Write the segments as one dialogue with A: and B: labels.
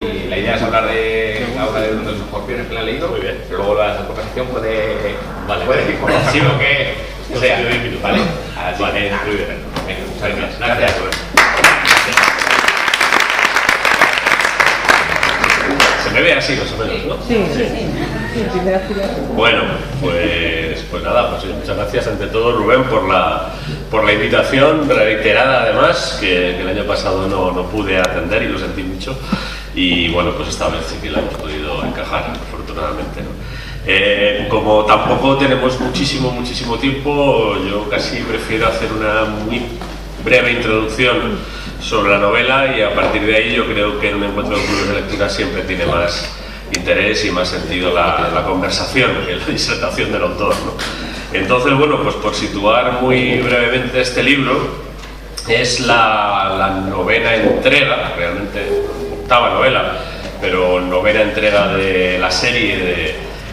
A: La idea es hablar ahora de uno de los escorpiones que la he leído.
B: Muy bien.
A: Pero luego la conversación puede ir por
B: Sí,
A: lo que sea. ¿Vale? Así
B: Vale,
A: que,
B: muy bien.
A: venga, muchas gracias.
B: Gracias. Se me ve así más o menos, ¿no?
C: Sí, primera fila.
B: Bueno, pues nada, pues muchas gracias ante todo, Rubén, por la invitación reiterada, además, que el año pasado no pude atender y lo sentí mucho. Y bueno, pues esta vez sí que la hemos podido encajar, afortunadamente, ¿no? Como tampoco tenemos muchísimo tiempo, yo casi prefiero hacer una muy breve introducción sobre la novela y a partir de ahí yo creo que en un encuentro de clubes de lectura siempre tiene más interés y más sentido la conversación que la disertación del autor, ¿no? Entonces, bueno, pues por situar muy brevemente este libro, es la novena entrega, realmente octava novela, pero novena entrega de la serie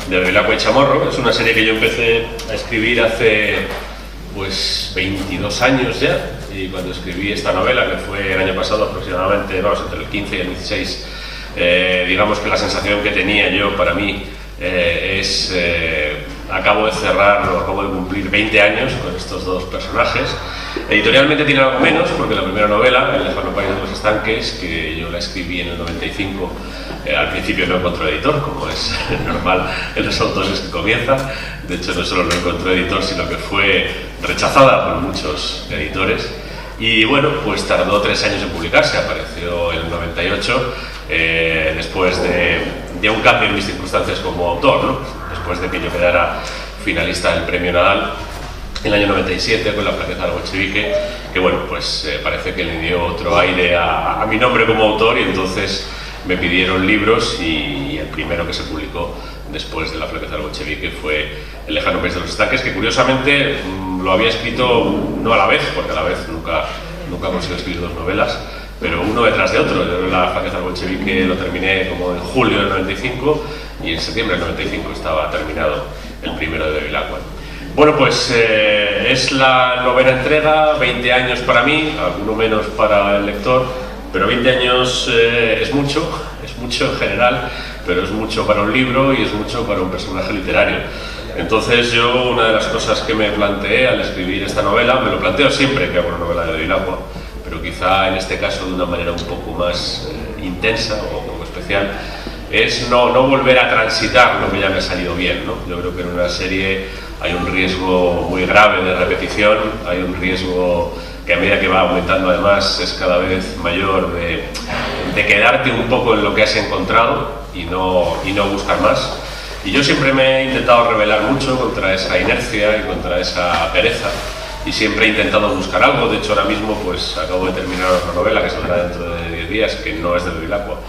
B: de Bevilacqua y Chamorro. Es una serie que yo empecé a escribir hace pues 22 años ya, y cuando escribí esta novela, que fue el año pasado aproximadamente, vamos, entre el 15 y el 16, digamos que la sensación que tenía yo para mí es acabo de cerrar o acabo de cumplir 20 años con estos dos personajes. Editorialmente tiene algo menos, porque la primera novela, El lejano país de los estanques, que yo la escribí en el 95, al principio no encontró editor, como es normal en los autores que comienzan. De hecho, no solo no encontró editor, sino que fue rechazada por muchos editores. Y bueno, pues tardó 3 años en publicarse, apareció en el 98, después de un cambio en mis circunstancias como autor, ¿no? Después de que yo quedara finalista del Premio Nadal en el año 97 con La flaqueza del bolchevique, que bueno, pues parece que le dio otro aire a mi nombre como autor, y entonces me pidieron libros, y el primero que se publicó después de La flaqueza del bolchevique fue El lejano país de los estanques, que curiosamente lo había escrito no a la vez, porque a la vez nunca conseguí escribir 2 novelas, pero uno detrás de otro. Yo La flaqueza del bolchevique lo terminé como en julio del 95, y en septiembre del 95 estaba terminado el primero de Bevilacqua. Bueno, pues es la novena entrega, 20 años para mí, alguno menos para el lector, pero 20 años es mucho en general, pero es mucho para un libro y es mucho para un personaje literario. Entonces yo, una de las cosas que me planteé al escribir esta novela, me lo planteo siempre que hago una novela de Bevilacqua, pero quizá en este caso de una manera un poco más intensa o un poco especial, es no volver a transitar lo que ya me ha salido bien, ¿no? Yo creo que en una serie hay un riesgo muy grave de repetición, hay un riesgo que a medida que va aumentando además es cada vez mayor de quedarte un poco en lo que has encontrado y no buscar más. Y yo siempre me he intentado rebelar mucho contra esa inercia y contra esa pereza, y siempre he intentado buscar algo. De hecho, ahora mismo pues acabo de terminar otra novela que saldrá dentro de 10 días, que no es de Bevilacqua,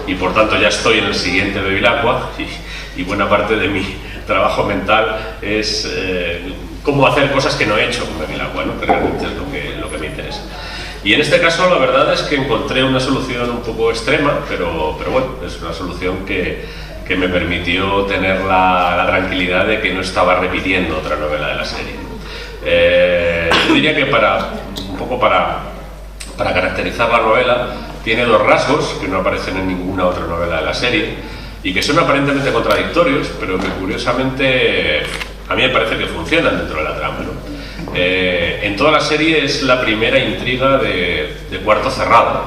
B: y por tanto ya estoy en el siguiente Bevilacqua, y buena parte de mi trabajo mental es cómo hacer cosas que no he hecho con Bevilacqua, ¿no? Que realmente es lo que me interesa. Y en este caso la verdad es que encontré una solución un poco extrema, pero bueno, es una solución que me permitió tener la tranquilidad de que no estaba repitiendo otra novela de la serie. Yo diría que para caracterizar la novela, tiene 2 rasgos que no aparecen en ninguna otra novela de la serie y que son aparentemente contradictorios, pero que curiosamente a mí me parece que funcionan dentro de la trama, ¿no? En toda la serie es la primera intriga de cuarto cerrado,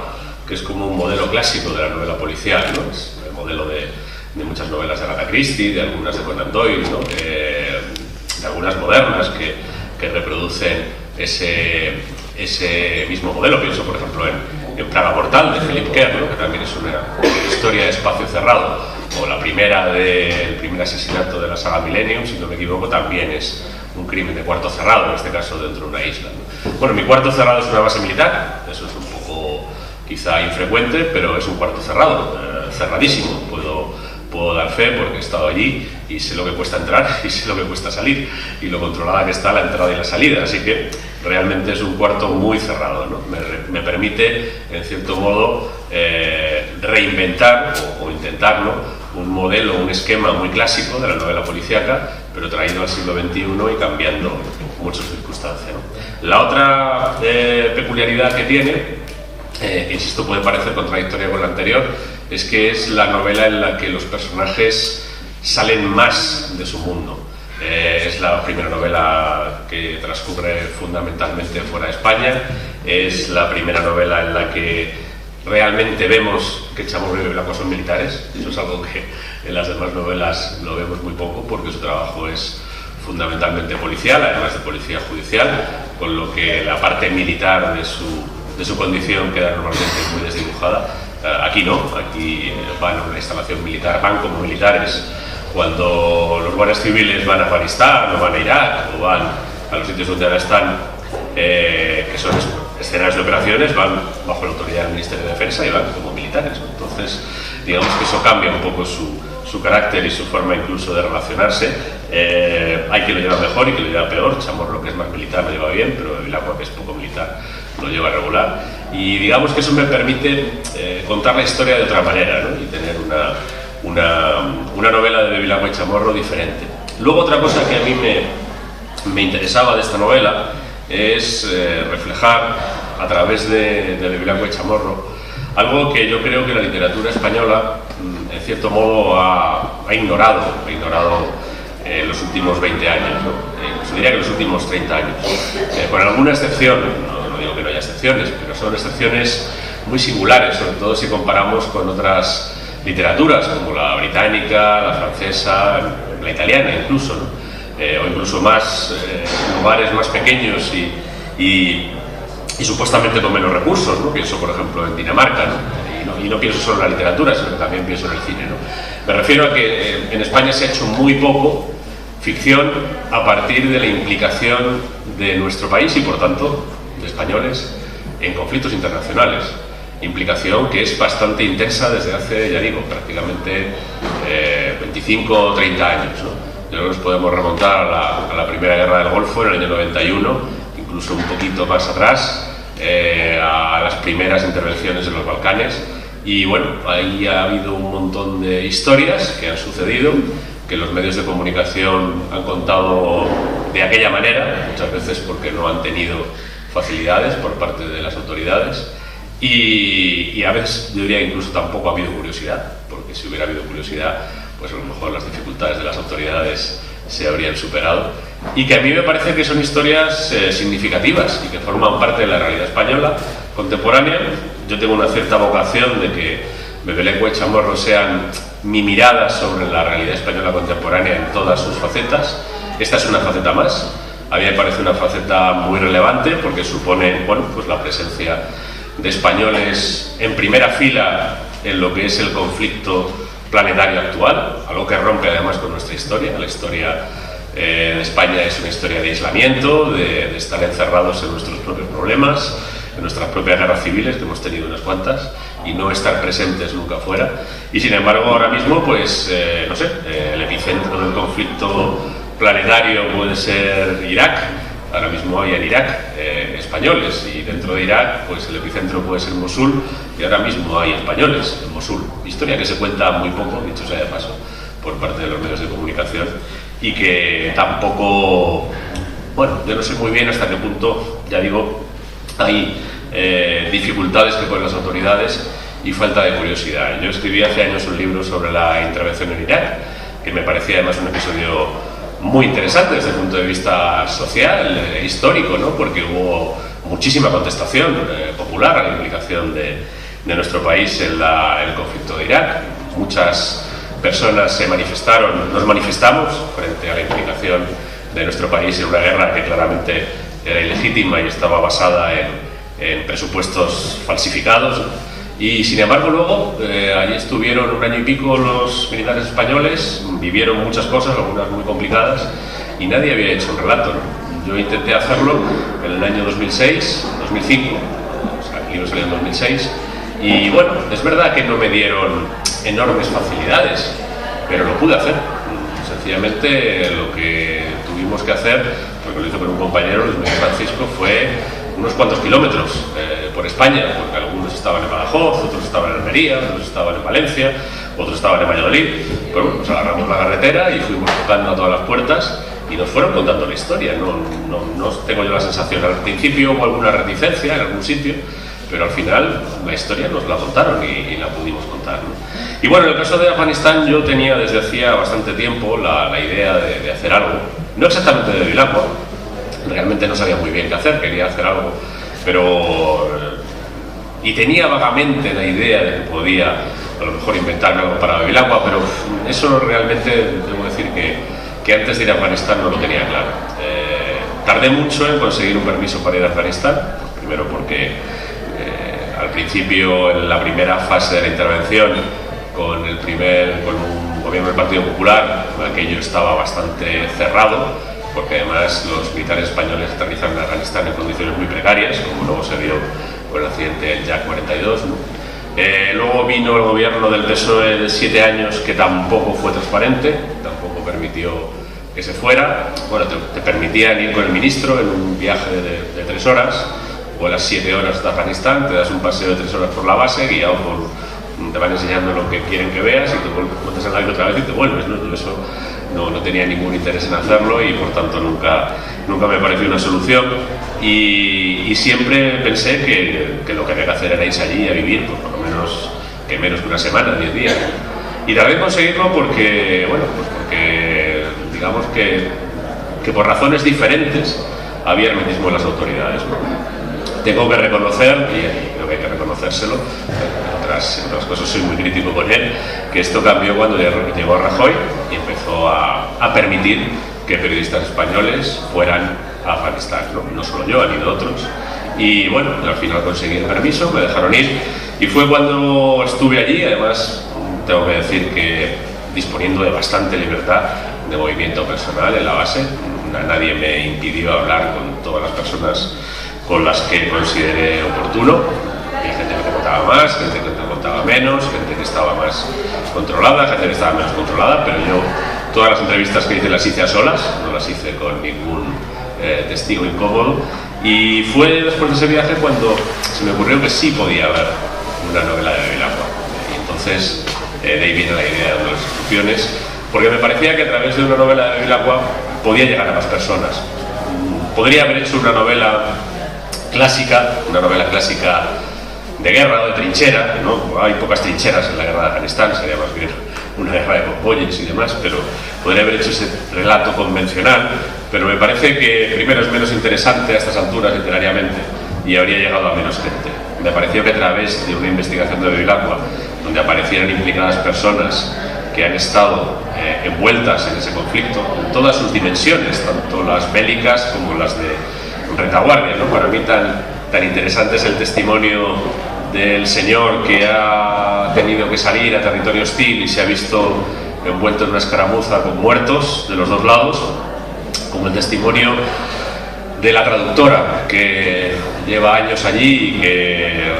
B: que es como un modelo clásico de la novela policial, ¿no? Es el modelo de muchas novelas de Agatha Christie, de algunas de Conan Doyle, ¿no? De algunas modernas que reproducen ese mismo modelo. Pienso, por ejemplo, en Plaga Mortal, de Philip Kerr, ¿no? Que también es una historia de espacio cerrado, o la primera del primer asesinato de la saga Millennium, si no me equivoco, también es un crimen de cuarto cerrado, en este caso dentro de una isla, ¿no? Bueno, mi cuarto cerrado es una base militar, eso es un poco quizá infrecuente, pero es un cuarto cerrado, cerradísimo. Puedo dar fe porque he estado allí y sé lo que cuesta entrar y sé lo que cuesta salir, y lo controlada que está la entrada y la salida, así que realmente es un cuarto muy cerrado, ¿no? Me permite, en cierto modo, reinventar o intentarlo, un modelo, un esquema muy clásico de la novela policíaca, pero traído al siglo XXI y cambiando muchas circunstancias, ¿no? La otra peculiaridad que tiene, insisto, puede parecer contradictoria con la anterior, es que es la novela en la que los personajes salen más de su mundo. Es la primera novela que transcurre fundamentalmente fuera de España, es la primera novela en la que realmente vemos que Chamorro y Bevilacqua son militares. Eso es algo que en las demás novelas lo vemos muy poco, porque su trabajo es fundamentalmente policial, además de policía judicial, con lo que la parte militar de su condición queda normalmente muy desdibujada. Aquí no, aquí van a una instalación militar, van como militares. Cuando los guardias civiles van a Afganistán o van a Irak o van a los sitios donde ahora están, que son escenarios de operaciones, van bajo la autoridad del Ministerio de Defensa y van como militares. Entonces, digamos que eso cambia un poco su carácter y su forma incluso de relacionarse. Hay quien lo lleva mejor y quien lo lleva peor. Chamorro, que es más militar, lo lleva bien, pero Bevilacqua, que es poco militar, lo lleva regular. Y digamos que eso me permite contar la historia de otra manera, ¿no? Y tener una novela de Bevilacqua y Chamorro diferente. Luego, otra cosa que a mí me interesaba de esta novela es reflejar a través de Bevilacqua y Chamorro algo que yo creo que la literatura española en cierto modo ha ignorado en los últimos 20 años, ¿no? Incluso diría que en los últimos 30 años, con alguna excepción. No digo que no haya excepciones, pero son excepciones muy singulares, sobre todo si comparamos con otras literaturas como la británica, la francesa, la italiana incluso, ¿no? O incluso más lugares más pequeños y supuestamente con menos recursos, ¿no? Pienso, por ejemplo, en Dinamarca, ¿no? Y no pienso solo en la literatura, sino que también pienso en el cine, ¿no? Me refiero a que en España se ha hecho muy poco ficción a partir de la implicación de nuestro país y, por tanto, de españoles en conflictos internacionales. Implicación que es bastante intensa desde hace, ya digo, prácticamente 25 o 30 años, ¿no? Yo creo que nos podemos remontar a la Primera Guerra del Golfo en el año 91, incluso un poquito más atrás, a las primeras intervenciones en los Balcanes. Y bueno, ahí ha habido un montón de historias que han sucedido, que los medios de comunicación han contado de aquella manera, muchas veces porque no han tenido facilidades por parte de las autoridades. Y a veces yo diría incluso tampoco ha habido curiosidad, porque si hubiera habido curiosidad, pues a lo mejor las dificultades de las autoridades se habrían superado. Y que a mí me parece que son historias significativas y que forman parte de la realidad española contemporánea. Yo tengo una cierta vocación de que Bevilacqua y Chamorro sean mi mirada sobre la realidad española contemporánea en todas sus facetas. Esta es una faceta más. A mí me parece una faceta muy relevante porque supone, bueno, pues la presencia de españoles en primera fila en lo que es el conflicto planetario actual, algo que rompe además con nuestra historia. La historia de España es una historia de aislamiento, de estar encerrados en nuestros propios problemas, en nuestras propias guerras civiles, que hemos tenido unas cuantas, y no estar presentes nunca fuera. Y sin embargo, ahora mismo, pues, no sé, el epicentro del conflicto planetario puede ser Irak. Ahora mismo hay en Irak españoles, y dentro de Irak, pues el epicentro puede ser Mosul, y ahora mismo hay españoles en Mosul. Historia que se cuenta muy poco, dicho sea de paso, por parte de los medios de comunicación, y que tampoco, bueno, yo no sé muy bien hasta qué punto, ya digo, hay dificultades que ponen las autoridades y falta de curiosidad. Yo escribí hace años un libro sobre la intervención en Irak, que me parecía además un episodio muy interesante desde el punto de vista social, histórico, ¿no? Porque hubo muchísima contestación popular a la implicación de nuestro país en el conflicto de Irak. Muchas personas se manifestaron, nos manifestamos frente a la implicación de nuestro país en una guerra que claramente era ilegítima y estaba basada en presupuestos falsificados. Y sin embargo luego allí estuvieron un año y pico los militares españoles, vivieron muchas cosas, algunas muy complicadas, y nadie había hecho un relato, ¿no? Yo intenté hacerlo en el año 2006, 2005, o sea, el libro salió en 2006, y bueno, es verdad que no me dieron enormes facilidades, pero lo pude hacer. Sencillamente lo que tuvimos que hacer, porque lo hice con un compañero, Luis Miguel Francisco, fue unos cuantos kilómetros por España, porque algunos estaban en Badajoz, otros estaban en Almería, otros estaban en Valencia, otros estaban en Valladolid. Pero bueno, nos agarramos la carretera y fuimos tocando a todas las puertas y nos fueron contando la historia. No tengo yo la sensación, al principio hubo alguna reticencia en algún sitio, pero al final la historia nos la contaron y la pudimos contar, ¿no? Y bueno, en el caso de Afganistán yo tenía desde hacía bastante tiempo la idea de hacer algo, no exactamente de Bevilacqua, realmente no sabía muy bien qué hacer, quería hacer algo, pero... y tenía vagamente la idea de que podía a lo mejor inventarme algo para Bevilacqua, pero eso realmente debo decir que antes de ir a Afganistán no lo tenía claro. Tardé mucho en conseguir un permiso para ir a Afganistán, primero porque al principio, en la primera fase de la intervención, con un gobierno del Partido Popular, aquello estaba bastante cerrado, porque además los militares españoles aterrizaron en Afganistán en condiciones muy precarias, como luego se vio con el accidente del Yak 42, ¿no? Luego vino el gobierno del PSOE de 7 años, que tampoco fue transparente, tampoco permitió que se fuera. Bueno, te permitían ir con el ministro en un viaje de 3 horas, o a las 7 horas de Afganistán, te das un paseo de 3 horas por la base, guiado te van enseñando lo que quieren que veas y te montas en el avión otra vez y te vuelves, ¿no? Yo eso no tenía ningún interés en hacerlo y por tanto nunca me pareció una solución, y siempre pensé que lo que había que hacer era irse allí a vivir, pues por lo menos que una semana, 10 días. Y tardé en conseguirlo porque, bueno, pues porque digamos que por razones diferentes había hermetismo en las autoridades, ¿no? Tengo que reconocer, y creo que hay que reconocérselo, en otras cosas soy muy crítico con él, que esto cambió cuando llegó Rajoy y empezó a permitir que periodistas españoles fueran a Afganistán, no solo yo, han ido otros. Y bueno, al final conseguí el permiso, me dejaron ir, y fue cuando estuve allí. Además, tengo que decir que disponiendo de bastante libertad de movimiento personal en la base, nadie me impidió hablar con todas las personas con las que consideré oportuno. Había gente que te contaba más, gente que te contaba menos, gente que estaba más controlada, gente que estaba menos controlada, pero yo todas las entrevistas que hice las hice a solas, no las hice con ningún testigo incómodo, y fue después de ese viaje cuando se me ocurrió que sí podía haber una novela de Bevilacqua, y entonces de ahí viene la idea de las instrucciones, porque me parecía que a través de una novela de Bevilacqua podía llegar a más personas. Podría haber hecho una novela clásica de guerra o de trinchera, ¿no? Hay pocas trincheras en la guerra de Afganistán, sería más bien una guerra de convoyes y demás, pero podría haber hecho ese relato convencional, pero me parece que primero es menos interesante a estas alturas literariamente y habría llegado a menos gente. Me pareció que a través de una investigación de Bevilacqua, donde aparecieran implicadas personas que han estado envueltas en ese conflicto, en todas sus dimensiones, tanto las bélicas como las de retaguardia, ¿no? Para mí tan interesante es el testimonio del señor que ha tenido que salir a territorio hostil y se ha visto envuelto en una escaramuza con muertos de los dos lados, como el testimonio de la traductora que lleva años allí y que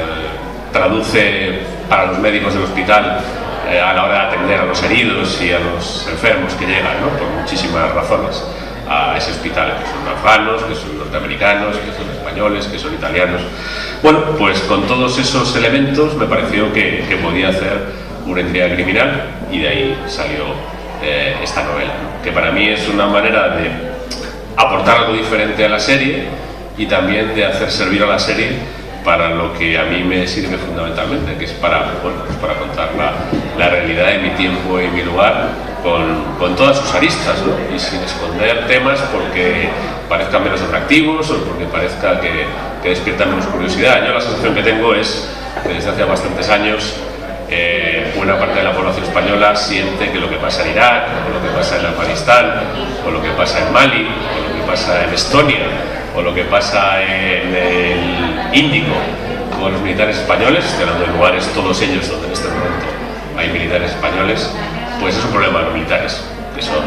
B: traduce para los médicos del hospital a la hora de atender a los heridos y a los enfermos que llegan, ¿no? Por muchísimas razones a ese hospital, que son afganos, que son norteamericanos, que son españoles, que son italianos. Bueno, pues con todos esos elementos me pareció que podía hacer una intriga criminal, y de ahí salió esta novela, ¿no? Que para mí es una manera de aportar algo diferente a la serie y también de hacer servir a la serie para lo que a mí me sirve fundamentalmente, que es para contar la realidad de mi tiempo y mi lugar con todas sus aristas, ¿no? Y sin esconder temas porque parezcan menos atractivos o porque parezca que despiertan menos curiosidad. Yo la sensación que tengo es que desde hace bastantes años buena parte de la población española siente que lo que pasa en Irak, o lo que pasa en Afganistán, o lo que pasa en Mali, o lo que pasa en Estonia, o lo que pasa en el Índico con los militares españoles, estoy hablando de lugares todos ellos donde en este momento hay militares españoles, pues es un problema de los militares, que son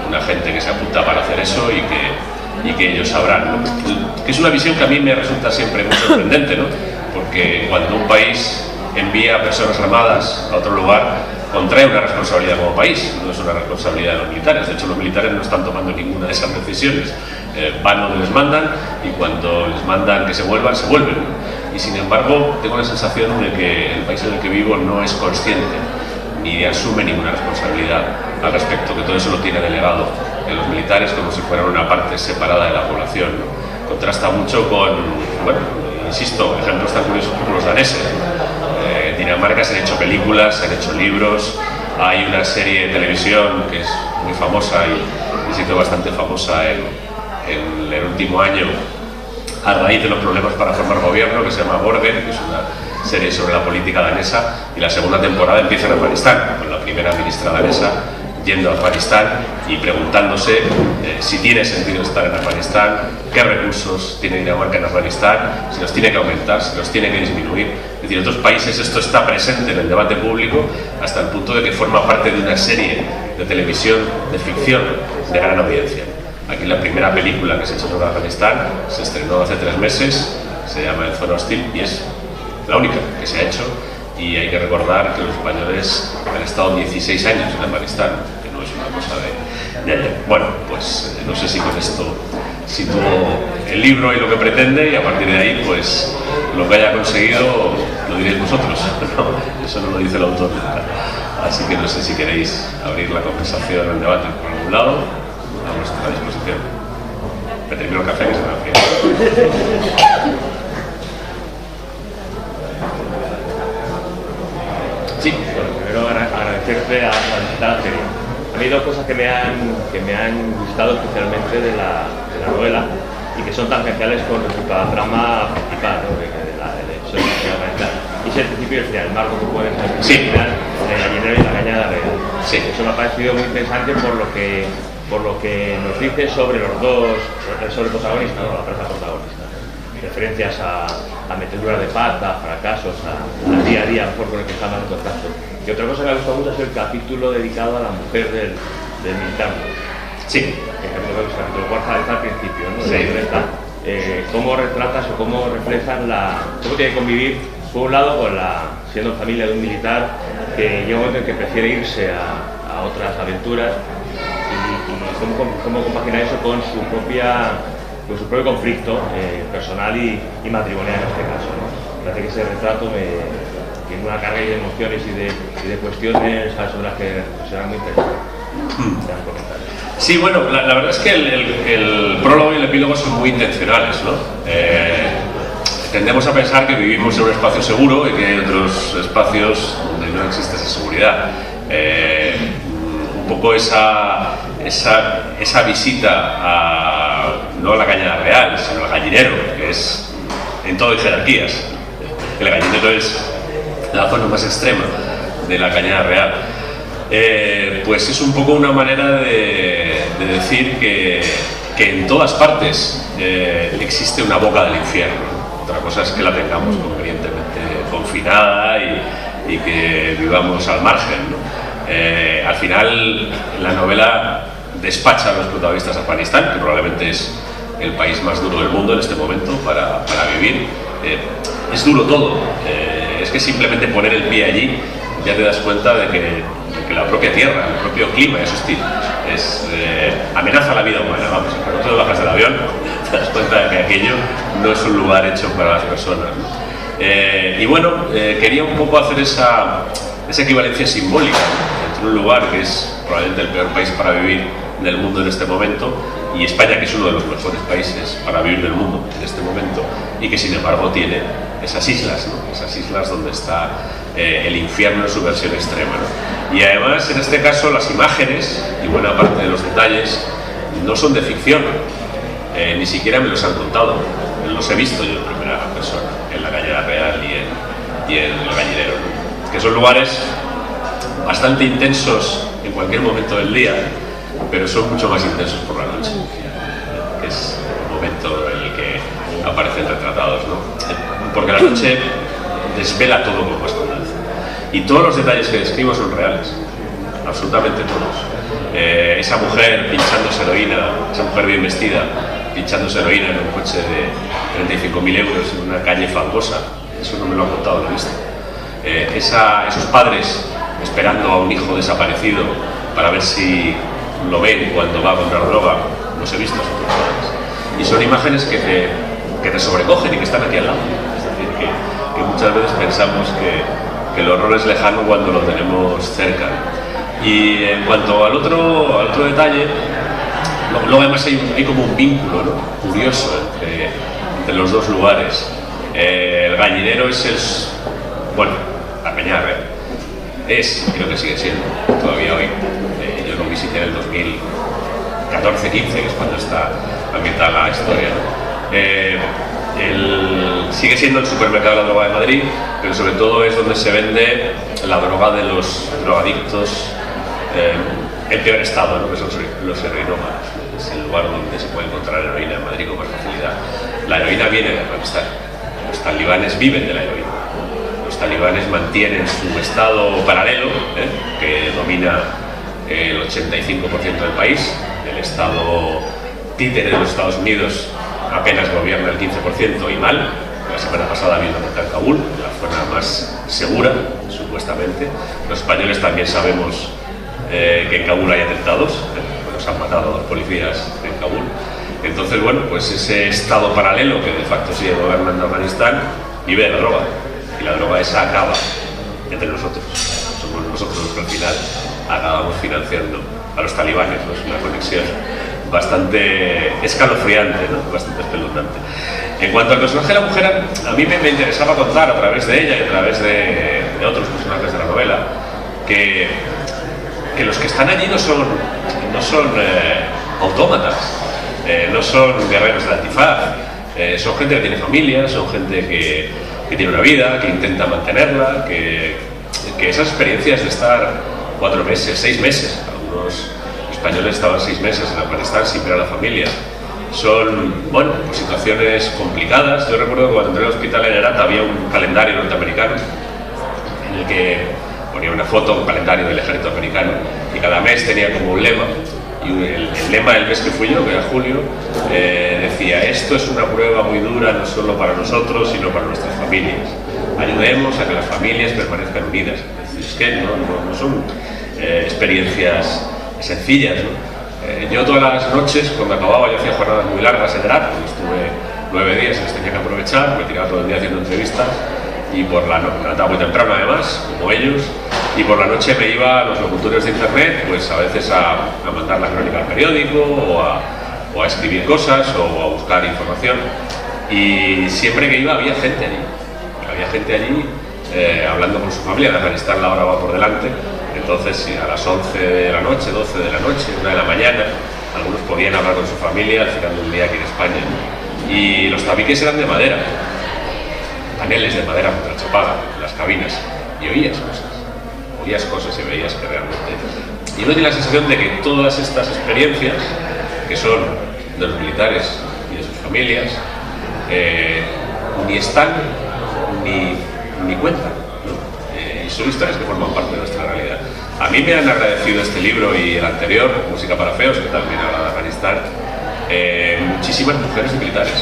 B: una gente que se apunta para hacer eso y que ellos sabrán, ¿no? Que es una visión que a mí me resulta siempre muy sorprendente, ¿no? Porque cuando un país envía a personas armadas a otro lugar, contrae una responsabilidad como país, no es una responsabilidad de los militares. De hecho, los militares no están tomando ninguna de esas decisiones, van donde les mandan, y cuando les mandan que se vuelvan, se vuelven. Y sin embargo, tengo la sensación de que el país en el que vivo no es consciente ni asume ninguna responsabilidad al respecto, que todo eso lo tiene delegado en los militares como si fueran una parte separada de la población, ¿no? Contrasta mucho con, bueno, insisto, ejemplos tan curiosos como los daneses. Dinamarca se han hecho películas, se han hecho libros, hay una serie de televisión que es muy famosa y ha sido bastante famosa en el último año a raíz de los problemas para formar gobierno, que se llama Borgen, que es una serie sobre la política danesa, y la segunda temporada empieza en Afganistán, con la primera ministra danesa yendo a Afganistán y preguntándose si tiene sentido estar en Afganistán, qué recursos tiene Dinamarca en Afganistán, si los tiene que aumentar, si los tiene que disminuir. Es decir, en otros países esto está presente en el debate público hasta el punto de que forma parte de una serie de televisión, de ficción, de gran audiencia. Aquí la primera película que se ha hecho sobre Afganistán se estrenó hace 3 meses, se llama En Zona Hostil y es la única que se ha hecho. Y hay que recordar que los españoles han estado 16 años en Afganistán, que no es una cosa de ayer. Bueno, pues no sé si con esto sitúo el libro y lo que pretende, y a partir de ahí, pues lo que haya conseguido lo diréis vosotros, ¿no? Eso no lo dice el autor nunca. Así que no sé si queréis abrir la conversación, el debate por algún lado, a vuestra disposición. Me termino el café que se me enfría.
D: Sí, bueno, primero agradecerte a la serie. A mí 2 cosas que me han gustado especialmente de la novela y que son tangenciales con respecto a la trama principal, ¿no? de la episodio que y es el principio y el final, el marco que puede ser el final de Gallinero y la Cañada Real.
B: Sí.
D: Eso me ha parecido muy interesante por lo que nos dice sobre los dos protagonistas, ¿no? La pareja protagonista. Referencias a meteduras de pata, fracasos, al día a día mejor con el que estamos en estos casos. Y otra cosa que me ha gustado mucho es el capítulo dedicado a la mujer del militar.
B: Sí.
D: El capítulo 4 está al principio, ¿no?
B: Sí.
D: Cómo retratas o cómo reflejas cómo tiene que convivir, por un lado, siendo familia de un militar que llega un momento en que prefiere irse a otras aventuras y cómo compagina eso con su propio conflicto personal y matrimonial en este caso, ¿no? Parece que ese retrato tiene una carga de emociones y de cuestiones sobre las que serán muy interesantes.
B: Sí, bueno, la verdad es que el prólogo y el epílogo son muy intencionales, ¿no? Tendemos a pensar que vivimos en un espacio seguro y que hay otros espacios donde no existe esa seguridad. Un poco esa visita no a la Cañada Real, sino al Gallinero, que es en todo hay jerarquías. El Gallinero es la zona más extrema de la Cañada Real. Pues es un poco una manera de decir que en todas partes existe una boca del infierno. Otra cosa es que la tengamos convenientemente confinada y que vivamos al margen, ¿no? Al final, la novela despacha a los protagonistas de Afganistán, que probablemente es el país más duro del mundo en este momento para vivir. Es duro todo, es que simplemente poner el pie allí ya te das cuenta de que la propia tierra, el propio clima es hostil, amenaza la vida humana. Vamos, cuando tú bajas del avión te das cuenta de que aquello no es un lugar hecho para las personas, ¿no? Y bueno, quería un poco hacer esa equivalencia simbólica entre un lugar que es probablemente el peor país para vivir del mundo en este momento y España, que es uno de los mejores países para vivir del mundo en este momento, y que sin embargo tiene esas islas, ¿no? Esas islas donde está el infierno en su versión extrema, ¿no? Y además, en este caso, las imágenes y buena parte de los detalles no son de ficción, ni siquiera me los han contado, los he visto yo en primera persona, en la Cañada Real y en el Gallinero, ¿no? Que son lugares bastante intensos en cualquier momento del día, pero son mucho más intensos por la noche, que es el momento en el que aparecen retratados, ¿no? Porque la noche desvela todo con más confianza. Y todos los detalles que describo son reales, absolutamente todos. Esa mujer pinchándose heroína, esa mujer bien vestida, pinchándose heroína en un coche de 35.000 euros en una calle fangosa, eso no me lo han contado, lo he visto. Esos padres esperando a un hijo desaparecido para ver si lo ven cuando va a comprar droga, los he visto, son personas. Y son imágenes que te sobrecogen y que están aquí al lado. Es decir, que muchas veces pensamos que el horror es lejano cuando lo tenemos cerca. Y en cuanto al otro detalle, luego además hay como un vínculo, ¿no? Curioso entre los dos lugares. El Gallinero es bueno, apañar, es, creo que sigue siendo, todavía hoy. Yo lo visité en el 2014-15, que es cuando está ambientada la historia, sigue siendo el supermercado de la droga de Madrid, pero sobre todo es donde se vende la droga de los drogadictos en peor estado, ¿no? Que son los heroinómanos. Es el lugar donde se puede encontrar heroína en Madrid con más facilidad. La heroína viene de Afganistán. Los talibanes viven de la heroína. Los talibanes mantienen su estado paralelo, que domina el 85% del país. El estado títere de los Estados Unidos apenas gobierna el 15% y mal. La semana pasada vino en Kabul, la zona más segura, supuestamente. Los españoles también sabemos que en Kabul hay atentados. Nos han matado a 2 policías en Kabul. Entonces, bueno, pues ese estado paralelo que de facto sigue gobernando Afganistán vive de la droga. Y la droga esa acaba entre nosotros. Somos nosotros los que al final acabamos financiando a los talibanes, ¿no? Es una conexión bastante escalofriante, ¿no? Bastante espeluznante. En cuanto al personaje de la mujer, a mí me interesaba contar a través de ella y a través de otros personajes de la novela que los que están allí no son autómatas, no son guerreros del antifaz, son gente que tiene familia, son gente que tiene una vida, que intenta mantenerla, que esas experiencias de estar 4 meses, 6 meses, algunos españoles estaban 6 meses en Afganistán sin ver a la familia, son, bueno, pues situaciones complicadas. Yo recuerdo que cuando entré al hospital en Herat había un calendario norteamericano en el que ponía una foto, un calendario del ejército americano, y cada mes tenía como un lema, y el lema del mes que fui yo, que era julio, decía: esto es una prueba muy dura no solo para nosotros, sino para nuestras familias. Ayudemos a que las familias permanezcan unidas. Es que no son experiencias sencillas, ¿no? Yo todas las noches, cuando acababa, yo hacía jornadas muy largas en Herat, cuando estuve 9 días, les tenía que aprovechar, me tiraba todo el día haciendo entrevistas, y por la noche, me levantaba muy temprano además, como ellos, y por la noche me iba a los locutorios de internet, pues a veces a mandar la crónica al periódico, o a escribir cosas, o a buscar información, y siempre que iba había gente allí, hablando con su familia. En Afganistán la hora va por delante, entonces si a las 11 de la noche, 12 de la noche, 1 de la mañana, algunos podían hablar con su familia al final del día aquí en España, y los tabiques eran de madera, paneles de madera contra chapada, las cabinas, y oías cosas y veías que realmente... Y uno tiene la sensación de que todas estas experiencias, que son de los militares y de sus familias, ni están ni cuentan, ¿no? Y son historias que forman parte de nuestra realidad. A mí me han agradecido este libro y el anterior, Música para Feos, que también habla de Afganistán, muchísimas mujeres de militares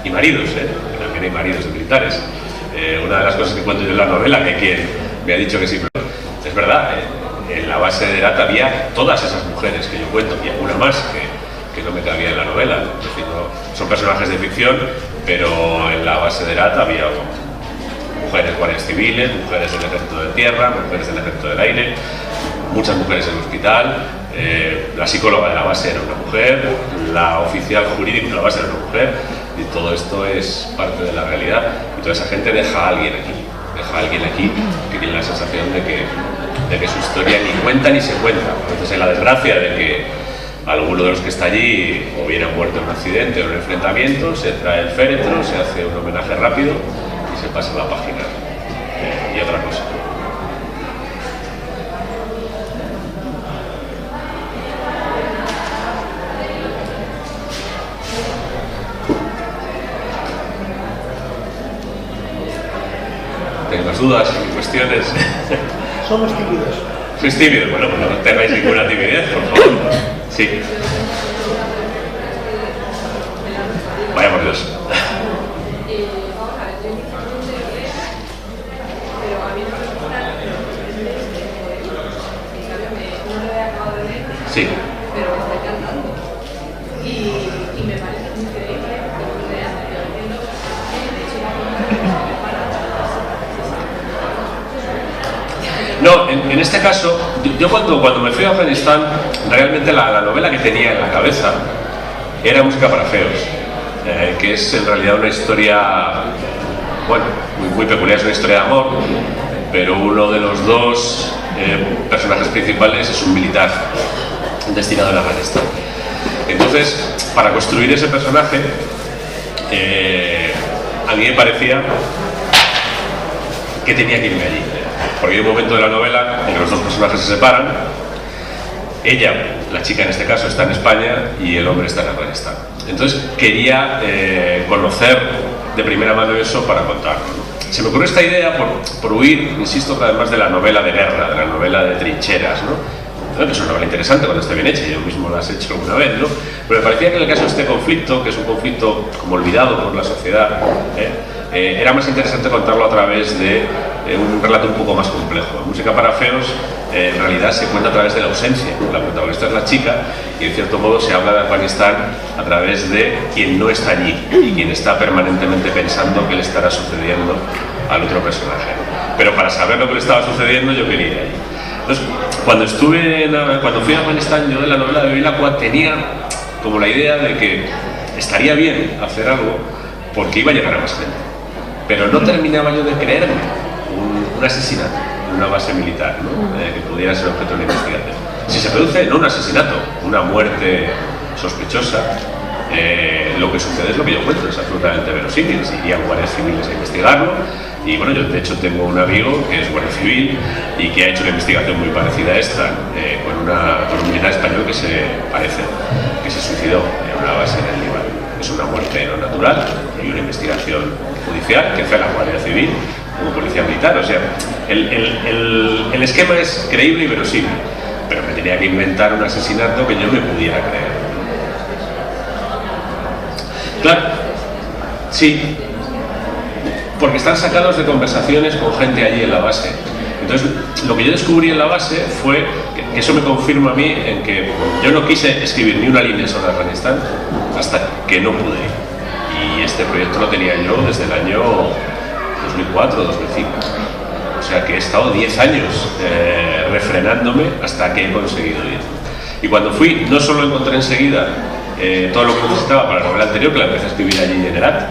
B: y maridos, que también hay maridos de militares. Una de las cosas que cuento yo en la novela, que quien me ha dicho que sí, pero es verdad, en la base de Herat había todas esas mujeres que yo cuento, y alguna más que no me cabía en la novela, ¿no? Es decir, son personajes de ficción, pero en la base de Herat había mujeres guardias civiles, mujeres del ejército de tierra, mujeres del ejército del aire, muchas mujeres en el hospital, la psicóloga de la base era una mujer, la oficial jurídica de la base era una mujer, y todo esto es parte de la realidad, y toda esa gente deja a alguien aquí que tiene la sensación de que su historia ni cuenta ni se cuenta. Entonces, en la desgracia de que alguno de los que está allí o hubiera muerto en un accidente o en un enfrentamiento, se trae el féretro, se hace un homenaje rápido y se pasa la página, y otra cosa. ¿Tenéis más dudas y cuestiones?
C: Somos tímidos.
B: ¿Sois tímidos? Bueno, pues no tengáis ninguna timidez, por favor. Sí. Vaya por Dios. Sí. No, en este caso, yo cuando me fui a Afganistán, realmente la novela que tenía en la cabeza era Música para Feos, que es en realidad una historia bueno, muy peculiar, es una historia de amor, pero uno de los dos personajes principales es un militar destinado a Afganistán. Entonces, para construir ese personaje, a mí me parecía que tenía que irme allí, porque hay un momento de la novela en que los dos personajes se separan. Ella, la chica en este caso, está en España y el hombre está en Afganistán. Entonces quería conocer de primera mano eso para contarlo, ¿no? Se me ocurrió esta idea por huir, insisto, además de la novela de guerra, de la novela de trincheras, ¿no? Es una novela interesante cuando está bien hecha, yo mismo la he hecho alguna vez, ¿no? Pero me parecía que en el caso de este conflicto, que es un conflicto como olvidado por la sociedad, era más interesante contarlo a través de un relato un poco más complejo. Música para feos en realidad se cuenta a través de la ausencia. La protagonista es la chica y en cierto modo se habla de Afganistán a través de quien no está allí y quien está permanentemente pensando qué le estará sucediendo al otro personaje, ¿no? Pero para saber lo que le estaba sucediendo yo quería ir allí. Entonces, cuando fui a Afganistán, yo de la novela de Bevilacqua tenía como la idea de que estaría bien hacer algo porque iba a llegar a más gente, pero no terminaba yo de creerme un asesinato en una base militar, ¿no? Que pudiera ser objeto de investigación. Si se produce no un asesinato, una muerte sospechosa, lo que sucede es lo que yo cuento, es absolutamente verosímil. Irían guardias civiles a investigarlo. Y bueno, yo de hecho tengo un amigo que es guardia civil y que ha hecho una investigación muy parecida a esta con un militar español que se suicidó en una base en el Líbano. Es una muerte no natural y una investigación judicial que hace la Guardia Civil como policía militar. O sea, el esquema es creíble y verosímil, pero me tenía que inventar un asesinato que yo me pudiera creer. Claro, sí, porque están sacados de conversaciones con gente allí en la base. Entonces, lo que yo descubrí en la base fue que eso me confirma a mí en que yo no quise escribir ni una línea sobre Afganistán hasta que no pude ir. Y este proyecto lo tenía yo desde el año 2004, 2005. O sea que he estado 10 años refrenándome hasta que he conseguido ir. Y cuando fui, no solo encontré enseguida todo lo que necesitaba para la novela anterior, que la empecé a escribir allí en Herat,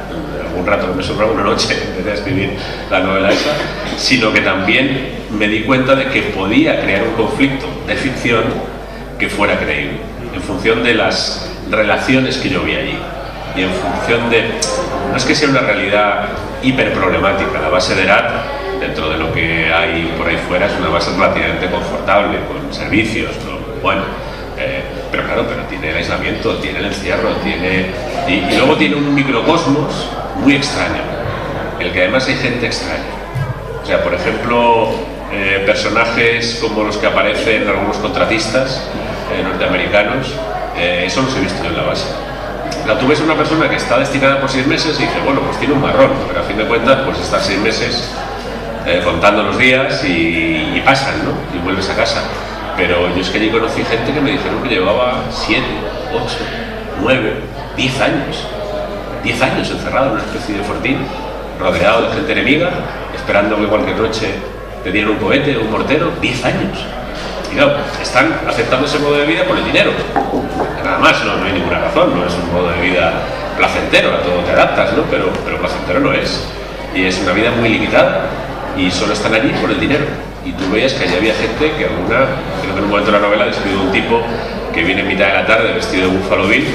B: un rato que me sobraba una noche, empecé a escribir la novela esa, sino que también me di cuenta de que podía crear un conflicto de ficción que fuera creíble, en función de las relaciones que yo vi allí y en función de, no es que sea una realidad hiperproblemática, la base de Herat, dentro de lo que hay por ahí fuera, es una base relativamente confortable, con servicios, ¿no? Bueno, pero claro, pero tiene el aislamiento, tiene el encierro, y luego tiene un microcosmos muy extraño, en el que además hay gente extraña. O sea, por ejemplo, personajes como los que aparecen algunos contratistas norteamericanos, eso los he visto yo en la base. Tú ves una persona que está destinada por 6 meses y dice, bueno, pues tiene un marrón, pero a fin de cuentas, pues estás 6 meses contando los días y pasan, ¿no? Y vuelves a casa. Pero yo es que allí conocí gente que me dijeron que llevaba 7, 8, 9, 10 años. 10 años encerrado en una especie de fortín, rodeado de gente enemiga, esperando que cualquier noche te dieran un cohete o un mortero. 10 años. Y claro, están aceptando ese modo de vida por el dinero. Nada más, no hay ninguna razón, no es un modo de vida placentero, a todo te adaptas, ¿no? Pero placentero no es. Y es una vida muy limitada y solo están allí por el dinero. Y tú veías que allí había gente que creo que en un momento de la novela describe un tipo que viene en mitad de la tarde vestido de Buffalo Bill.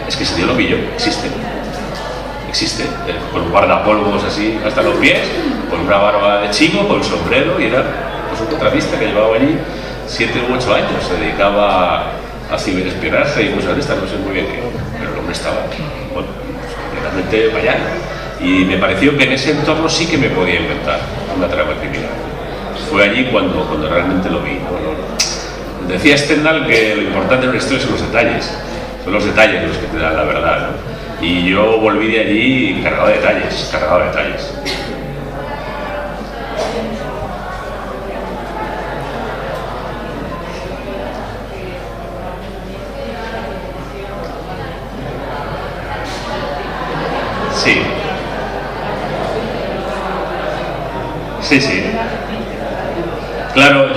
B: Es que ese tío lo pilló, existe, con un guardapolvos así hasta los pies, con una barba de chico, con sombrero, y era pues un contratista que llevaba allí 7 u 8 años, se dedicaba a ciberespionaje y cosas de estas, no sé muy bien qué, pero el hombre estaba, bueno, pues, completamente vallano. Y me pareció que en ese entorno sí que me podía inventar una trama criminal. Fue allí cuando realmente lo vi, ¿no? Decía Stendhal que lo importante en una historia son los detalles los que te dan la verdad, ¿no? Y yo volví de allí cargado de detalles. Sí. Claro,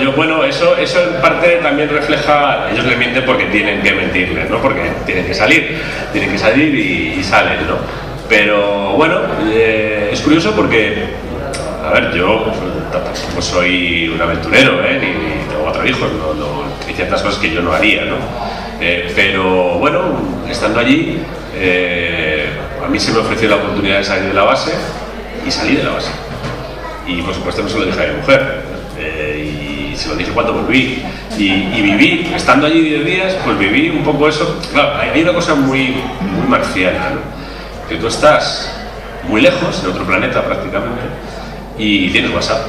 B: eso en parte también refleja, ellos le mienten porque tienen que mentirles, ¿no? Porque tienen que salir y salen, ¿no? Pero bueno, es curioso porque, a ver, yo tampoco soy un aventurero, ni tengo 4 hijos, hay ciertas cosas que yo no haría, ¿no? Pero bueno, estando allí, a mí se me ofreció la oportunidad de salir de la base y salí de la base. Y por supuesto no se lo dije a mi mujer, y se lo dije cuando volví. Y viví, estando allí 10 días, pues viví un poco eso. Claro, hay una cosa muy marciana, ¿no? Que tú estás muy lejos, de otro planeta prácticamente, y tienes WhatsApp.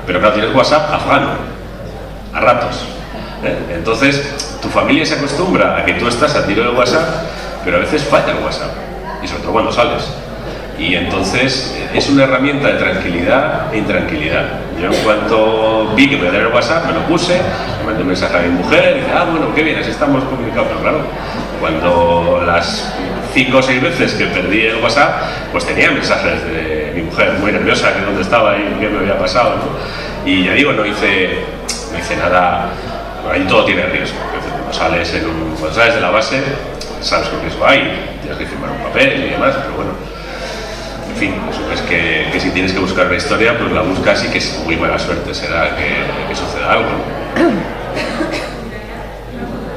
B: Pero claro, tienes WhatsApp afgano, a ratos. Entonces, tu familia se acostumbra a que tú estás a tiro de WhatsApp, pero a veces falla el WhatsApp, y sobre todo cuando sales. Y entonces es una herramienta de tranquilidad e intranquilidad. Yo en cuanto vi que podía tener WhatsApp, me lo puse, le mandé un mensaje a mi mujer, y dije, bueno, qué bien, así estamos comunicados. Pero claro, cuando las 5 o 6 veces que perdí el WhatsApp, pues tenía mensajes de mi mujer muy nerviosa, que dónde estaba y qué me había pasado, ¿no? Y ya digo, no hice nada. Ahí todo tiene riesgo. Cuando sales de la base, sabes qué riesgo hay, tienes que firmar un papel y demás, pero bueno, en fin, eso es que si tienes que buscar una historia, pues la buscas y que es muy buena suerte será que suceda algo, ¿no?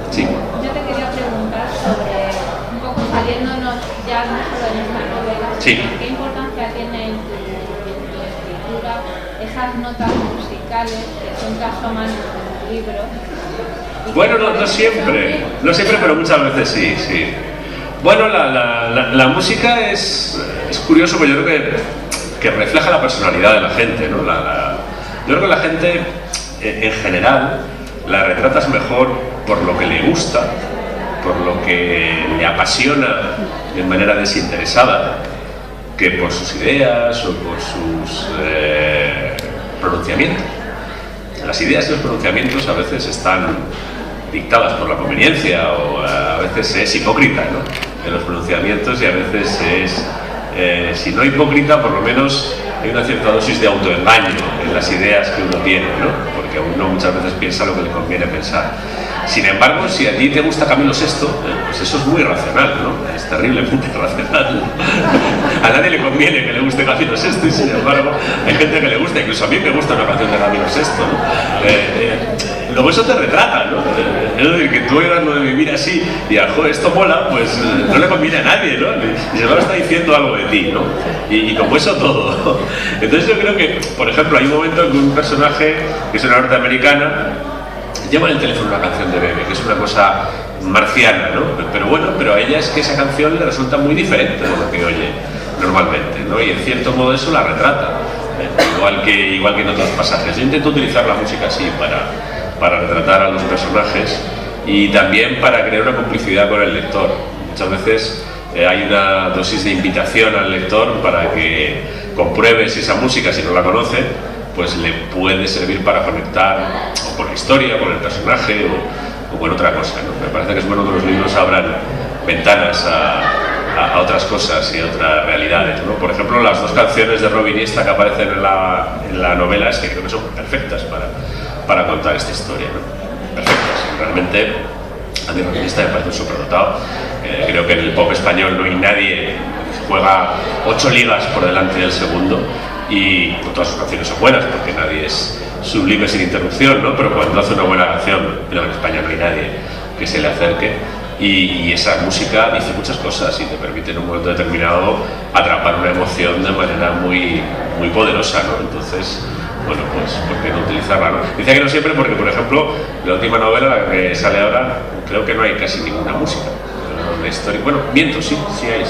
B: Sí.
E: Yo te quería preguntar sobre, un poco saliéndonos ya no solo en esta novela,
B: Sí.
E: ¿qué importancia tiene en tu escritura esas notas musicales que son que asoman en tu libro?
B: Bueno, no siempre, pero muchas veces sí. Bueno, la música es curioso, porque yo creo que refleja la personalidad de la gente, ¿no? Yo creo que la gente, en general, la retratas mejor por lo que le gusta, por lo que le apasiona de manera desinteresada, que por sus ideas o por sus pronunciamientos. Las ideas y los pronunciamientos a veces están dictadas por la conveniencia, o a veces es hipócrita, ¿no?, en los pronunciamientos, y a veces es, si no hipócrita, por lo menos hay una cierta dosis de autoengaño en las ideas que uno tiene, ¿no?, porque uno muchas veces piensa lo que le conviene pensar. Sin embargo, si a ti te gusta Camilo VI, pues eso es muy racional, ¿no? Es terriblemente racional. A nadie le conviene que le guste Camilo VI, y sin embargo hay gente que le gusta, incluso a mí me gusta una canción de Camilo VI, ¿no? Luego eso te retrata, ¿no? Es decir, que tú oigas lo de vivir así y joder, esto mola, pues no le conviene a nadie, ¿no? Y se lo está diciendo algo de ti, ¿no? Y como eso todo. Entonces yo creo que, por ejemplo, hay un momento en que un personaje, que es una norteamericana, llama en el teléfono una canción de Bebe, que es una cosa marciana, ¿no? Pero bueno, pero a ella es que esa canción le resulta muy diferente de lo que oye normalmente, ¿no? Y en cierto modo eso la retrata, igual que en otros pasajes. Yo intento utilizar la música así para retratar a los personajes y también para crear una complicidad con el lector. Muchas veces hay una dosis de invitación al lector para que compruebe si esa música, si no la conoce, pues le puede servir para conectar o con la historia, con el personaje o con otra cosa, ¿no? Me parece que es bueno que los libros abran ventanas a otras cosas y otras realidades, ¿no? Por ejemplo, las 2 canciones de Robin Iniesta que aparecen en la novela es que creo que son perfectas para contar esta historia, ¿no? Perfectas. Realmente a mí Robin Iniesta me parece un superdotado. Creo que en el pop español no hay nadie que juega 8 ligas por delante del segundo, y todas sus canciones son buenas porque nadie es sublime sin interrupción, ¿no? Pero cuando hace una buena canción, creo que en España no hay nadie que se le acerque, y esa música dice muchas cosas y te permite en un momento determinado atrapar una emoción de manera muy poderosa, ¿no? Entonces, bueno, pues ¿por qué no utilizarla, no? Dice que no siempre porque, por ejemplo, la última novela, la que sale ahora, creo que no hay casi ninguna música. La historia, bueno, miento, sí hay.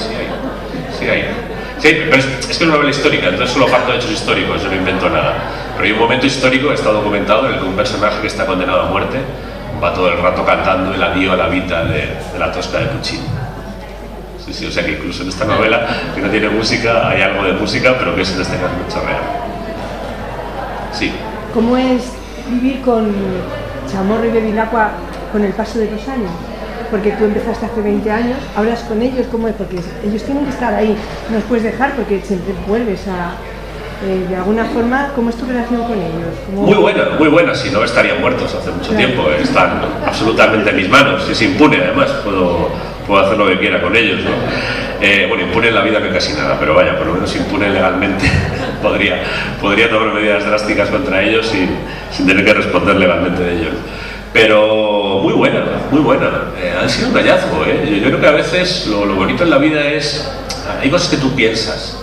B: Sí, pero es que es una novela histórica, entonces solo parto de hechos históricos, yo no invento nada. Pero hay un momento histórico, está documentado, en el que un personaje que está condenado a muerte va todo el rato cantando el adiós a la vida de la Tosca de Puccini. Sí, o sea que incluso en esta novela, que no tiene música, hay algo de música, pero que es en este caso mucho real. Sí.
C: ¿Cómo es vivir con Chamorro y Bevilacqua con el paso de los años? Porque tú empezaste hace 20 años, hablas con ellos, ¿cómo es? Porque ellos tienen que estar ahí, no los puedes dejar porque siempre vuelves a... de alguna forma, ¿cómo es tu relación con ellos?
B: Muy buena, si no estarían muertos hace mucho tiempo, están absolutamente en mis manos, es impune además, puedo hacer lo que quiera con ellos, ¿no? Bueno, impune en la vida que casi nada, pero vaya, por lo menos impune legalmente. podría tomar medidas drásticas contra ellos sin tener que responder legalmente de ellos. Pero muy buena, muy buena. Han sido un hallazgo, ¿eh? Yo creo que a veces lo bonito en la vida es... Hay cosas que tú piensas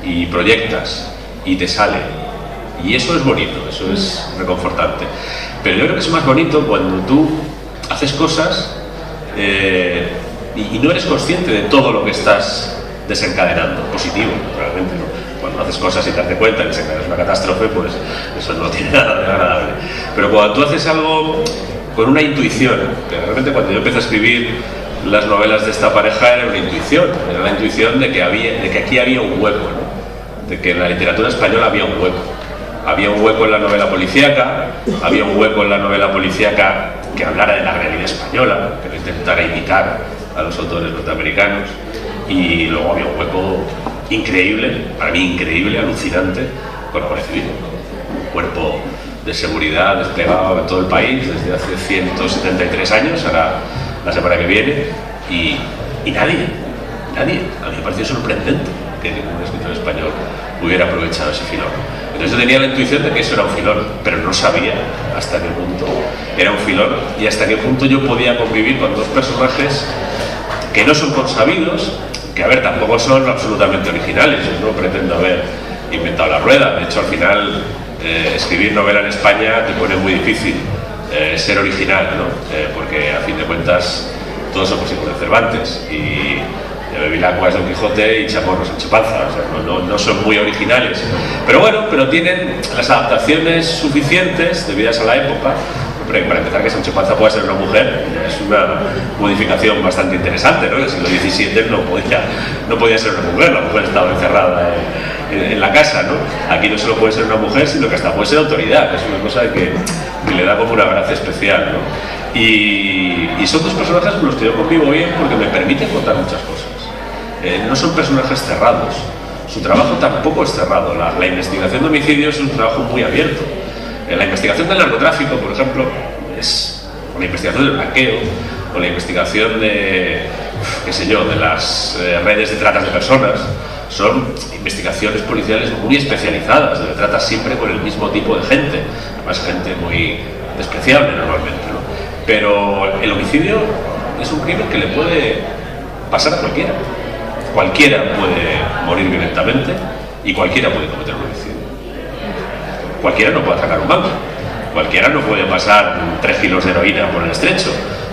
B: y proyectas y te sale. Y eso es bonito, eso es reconfortante. Pero yo creo que es más bonito cuando tú haces cosas y no eres consciente de todo lo que estás desencadenando. Positivo, realmente, ¿no? Cuando haces cosas y te das cuenta y desencadenas una catástrofe, pues eso no tiene nada de agradable. Pero cuando tú haces algo con una intuición, que realmente cuando yo empecé a escribir las novelas de esta pareja era una intuición, era la intuición de que aquí había un hueco, ¿no? De que en la literatura española había un hueco. Había un hueco en la novela policíaca, había un hueco en la novela policíaca que hablara de la realidad española, que no intentara imitar a los autores norteamericanos, y luego había un hueco increíble, para mí increíble, alucinante, con la Guardia Civil. Un cuerpo de seguridad desplegado en todo el país desde hace 173 años, ahora la semana que viene, y nadie. A mí me pareció sorprendente que ningún escritor español hubiera aprovechado ese filón. Entonces yo tenía la intuición de que eso era un filón, pero no sabía hasta qué punto era un filón y hasta qué punto yo podía convivir con dos personajes que no son consabidos, que a ver, tampoco son absolutamente originales. Yo no pretendo haber inventado la rueda. De hecho, al final, escribir novela en España te pone muy difícil ser original, ¿no? Porque a fin de cuentas todos somos hijos de Cervantes y Bevilacqua es Don Quijote y Chamorro es Sancho Panza, o sea, no son muy originales, pero bueno, pero tienen las adaptaciones suficientes debidas a la época. Hombre, para empezar, que Sancho Panza pueda ser una mujer es una modificación bastante interesante, ¿no? En el siglo XVII no podía ser una mujer, la mujer estaba encerrada en la casa, ¿no? Aquí no solo puede ser una mujer, sino que hasta puede ser autoridad, es una cosa que le da como una gracia especial, ¿no? Y son dos personajes con los que yo convivo bien porque me permiten contar muchas cosas. No son personajes cerrados, su trabajo tampoco es cerrado. La investigación de homicidios es un trabajo muy abierto. La investigación del narcotráfico, por ejemplo, es la investigación del blanqueo o la investigación de, qué sé yo, de las redes de tratas de personas. Son investigaciones policiales muy especializadas, donde tratas siempre con el mismo tipo de gente, además gente muy despreciable normalmente, ¿no? Pero el homicidio es un crimen que le puede pasar a cualquiera. Cualquiera puede morir violentamente y cualquiera puede cometer un homicidio. Cualquiera no puede atracar un banco, cualquiera no puede pasar 3 kilos de heroína por el estrecho.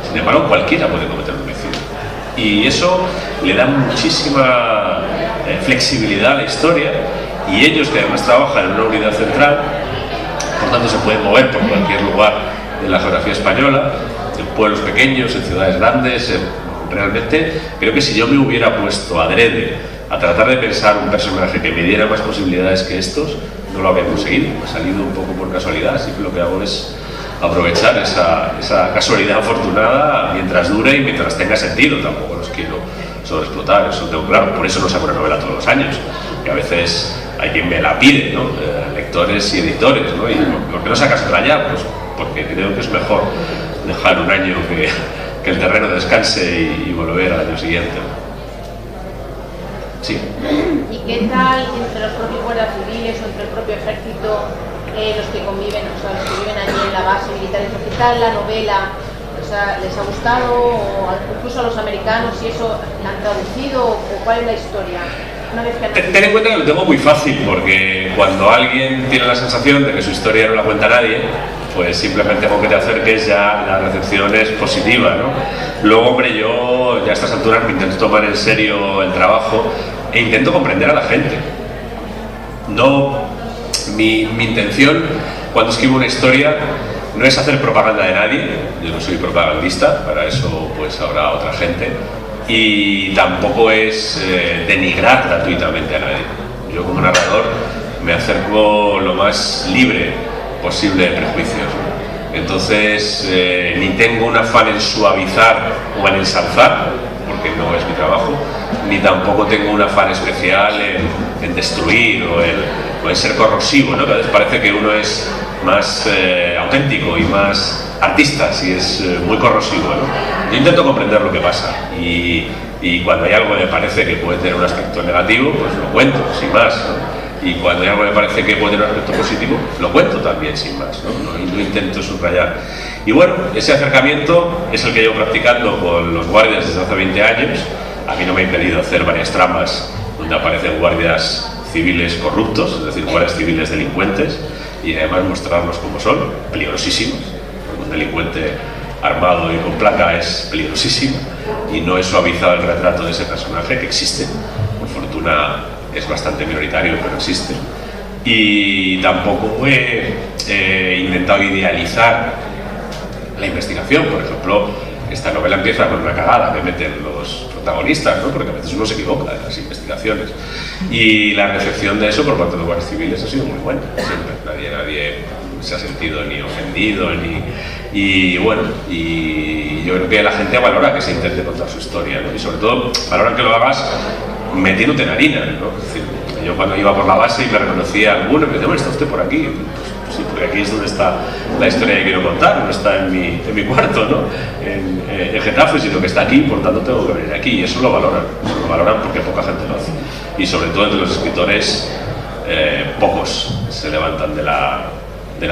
B: Sin embargo, cualquiera puede cometer un homicidio. Y eso le da muchísima flexibilidad a la historia, y ellos, que además trabajan en una unidad central, por tanto se pueden mover por cualquier lugar de la geografía española, en pueblos pequeños, en ciudades grandes. Realmente creo que si yo me hubiera puesto adrede a tratar de pensar un personaje que me diera más posibilidades que estos, no lo habría conseguido. Ha salido un poco por casualidad, así que lo que hago es aprovechar esa casualidad afortunada mientras dure y mientras tenga sentido. Tampoco los quiero sobreexplotar, eso tengo claro. Por eso no saco una novela todos los años, que a veces hay quien me la pide, ¿no? Lectores y editores, ¿no? Y ¿por qué no sacas otra ya? Pues porque creo que es mejor dejar un año que el terreno descanse y volver al año siguiente. Sí.
F: ¿Y qué tal entre los propios guardias civiles o entre el propio ejército, los que conviven, o sea, los que viven allí en la base militar? ¿Qué tal la novela? O sea, ¿les ha gustado? O incluso a los americanos, si eso la han traducido, o cuál es la historia? Una vez que
B: ten en cuenta que lo tengo muy fácil, porque cuando alguien tiene la sensación de que su historia no la cuenta nadie, pues simplemente con que te acerques ya la recepción es positiva, ¿no? Luego, hombre, yo ya a estas alturas me intento tomar en serio el trabajo e intento comprender a la gente. No, mi intención cuando escribo una historia no es hacer propaganda de nadie. Yo no soy propagandista, para eso pues habrá otra gente, y tampoco es denigrar gratuitamente a nadie. Yo como narrador me acerco lo más libre posible de prejuicios. Entonces ni tengo un afán en suavizar o en ensalzar, porque no es mi trabajo, ni tampoco tengo un afán especial en destruir o en ser corrosivo, ¿no? Que a veces parece que uno es más auténtico y más artista si es muy corrosivo, ¿no? Yo intento comprender lo que pasa y Y cuando hay algo que me parece que puede tener un aspecto negativo, pues lo cuento, sin más, ¿no? Y cuando hay algo que me parece que puede tener un aspecto positivo, lo cuento también, sin más, ¿no? No intento subrayar. Y bueno, ese acercamiento es el que llevo practicando con los guardias desde hace 20 años. A mí no me ha impedido hacer varias tramas donde aparecen guardias civiles corruptos, es decir, guardias civiles delincuentes, y además mostrarlos como son, peligrosísimos, porque un delincuente armado y con placa es peligrosísimo, y no he suavizado el retrato de ese personaje que existe. Por fortuna es bastante minoritario, pero existe. Y tampoco he intentado idealizar la investigación. Por ejemplo, esta novela empieza con una cagada que meten los protagonistas, ¿no? Porque a veces uno se equivoca en las investigaciones. Y la recepción de eso por parte de los guardias civiles ha sido muy buena. Siempre, nadie se ha sentido ni ofendido, y bueno, y yo creo que la gente valora que se intente contar su historia, ¿no? Y sobre todo valoran que lo hagas metiéndote en harina, ¿no? Es decir, yo cuando iba por la base y me reconocía alguno, me decía, bueno, ¿está usted por aquí? Pues sí, porque aquí es donde está la historia que quiero contar, no está en mi cuarto, ¿no? En Getafe, sino que está aquí, por tanto tengo que venir aquí, y eso lo valoran porque poca gente lo hace. Y sobre todo entre los escritores, pocos se levantan de la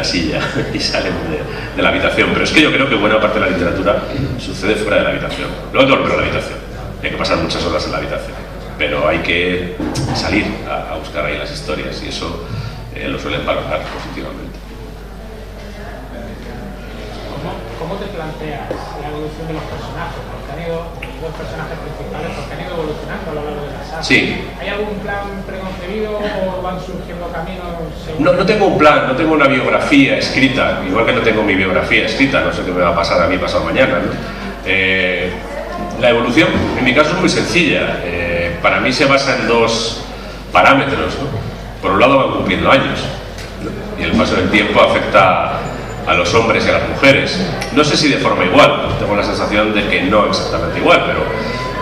B: silla y salen de la habitación. Pero es que yo creo que buena parte de la literatura sucede fuera de la habitación. No hay que volver a la habitación, hay que pasar muchas horas en la habitación, pero hay que salir a buscar ahí las historias, y eso lo suelen valorar positivamente.
G: ¿Cómo te planteas la evolución de los personajes? Porque han ido dos personajes principales, porque han ido evolucionando a lo largo de la saga.
B: Sí.
G: ¿Hay algún plan preconcebido o van surgiendo caminos según?
B: No tengo un plan, no tengo una biografía escrita, igual que no tengo mi biografía escrita, no sé qué me va a pasar a mí pasado mañana, ¿no? La evolución, en mi caso, es muy sencilla. Para mí se basa en dos parámetros, ¿no? Por un lado, van cumpliendo años, ¿no? Y el paso del tiempo afecta a los hombres y a las mujeres. No sé si de forma igual, tengo la sensación de que no exactamente igual, pero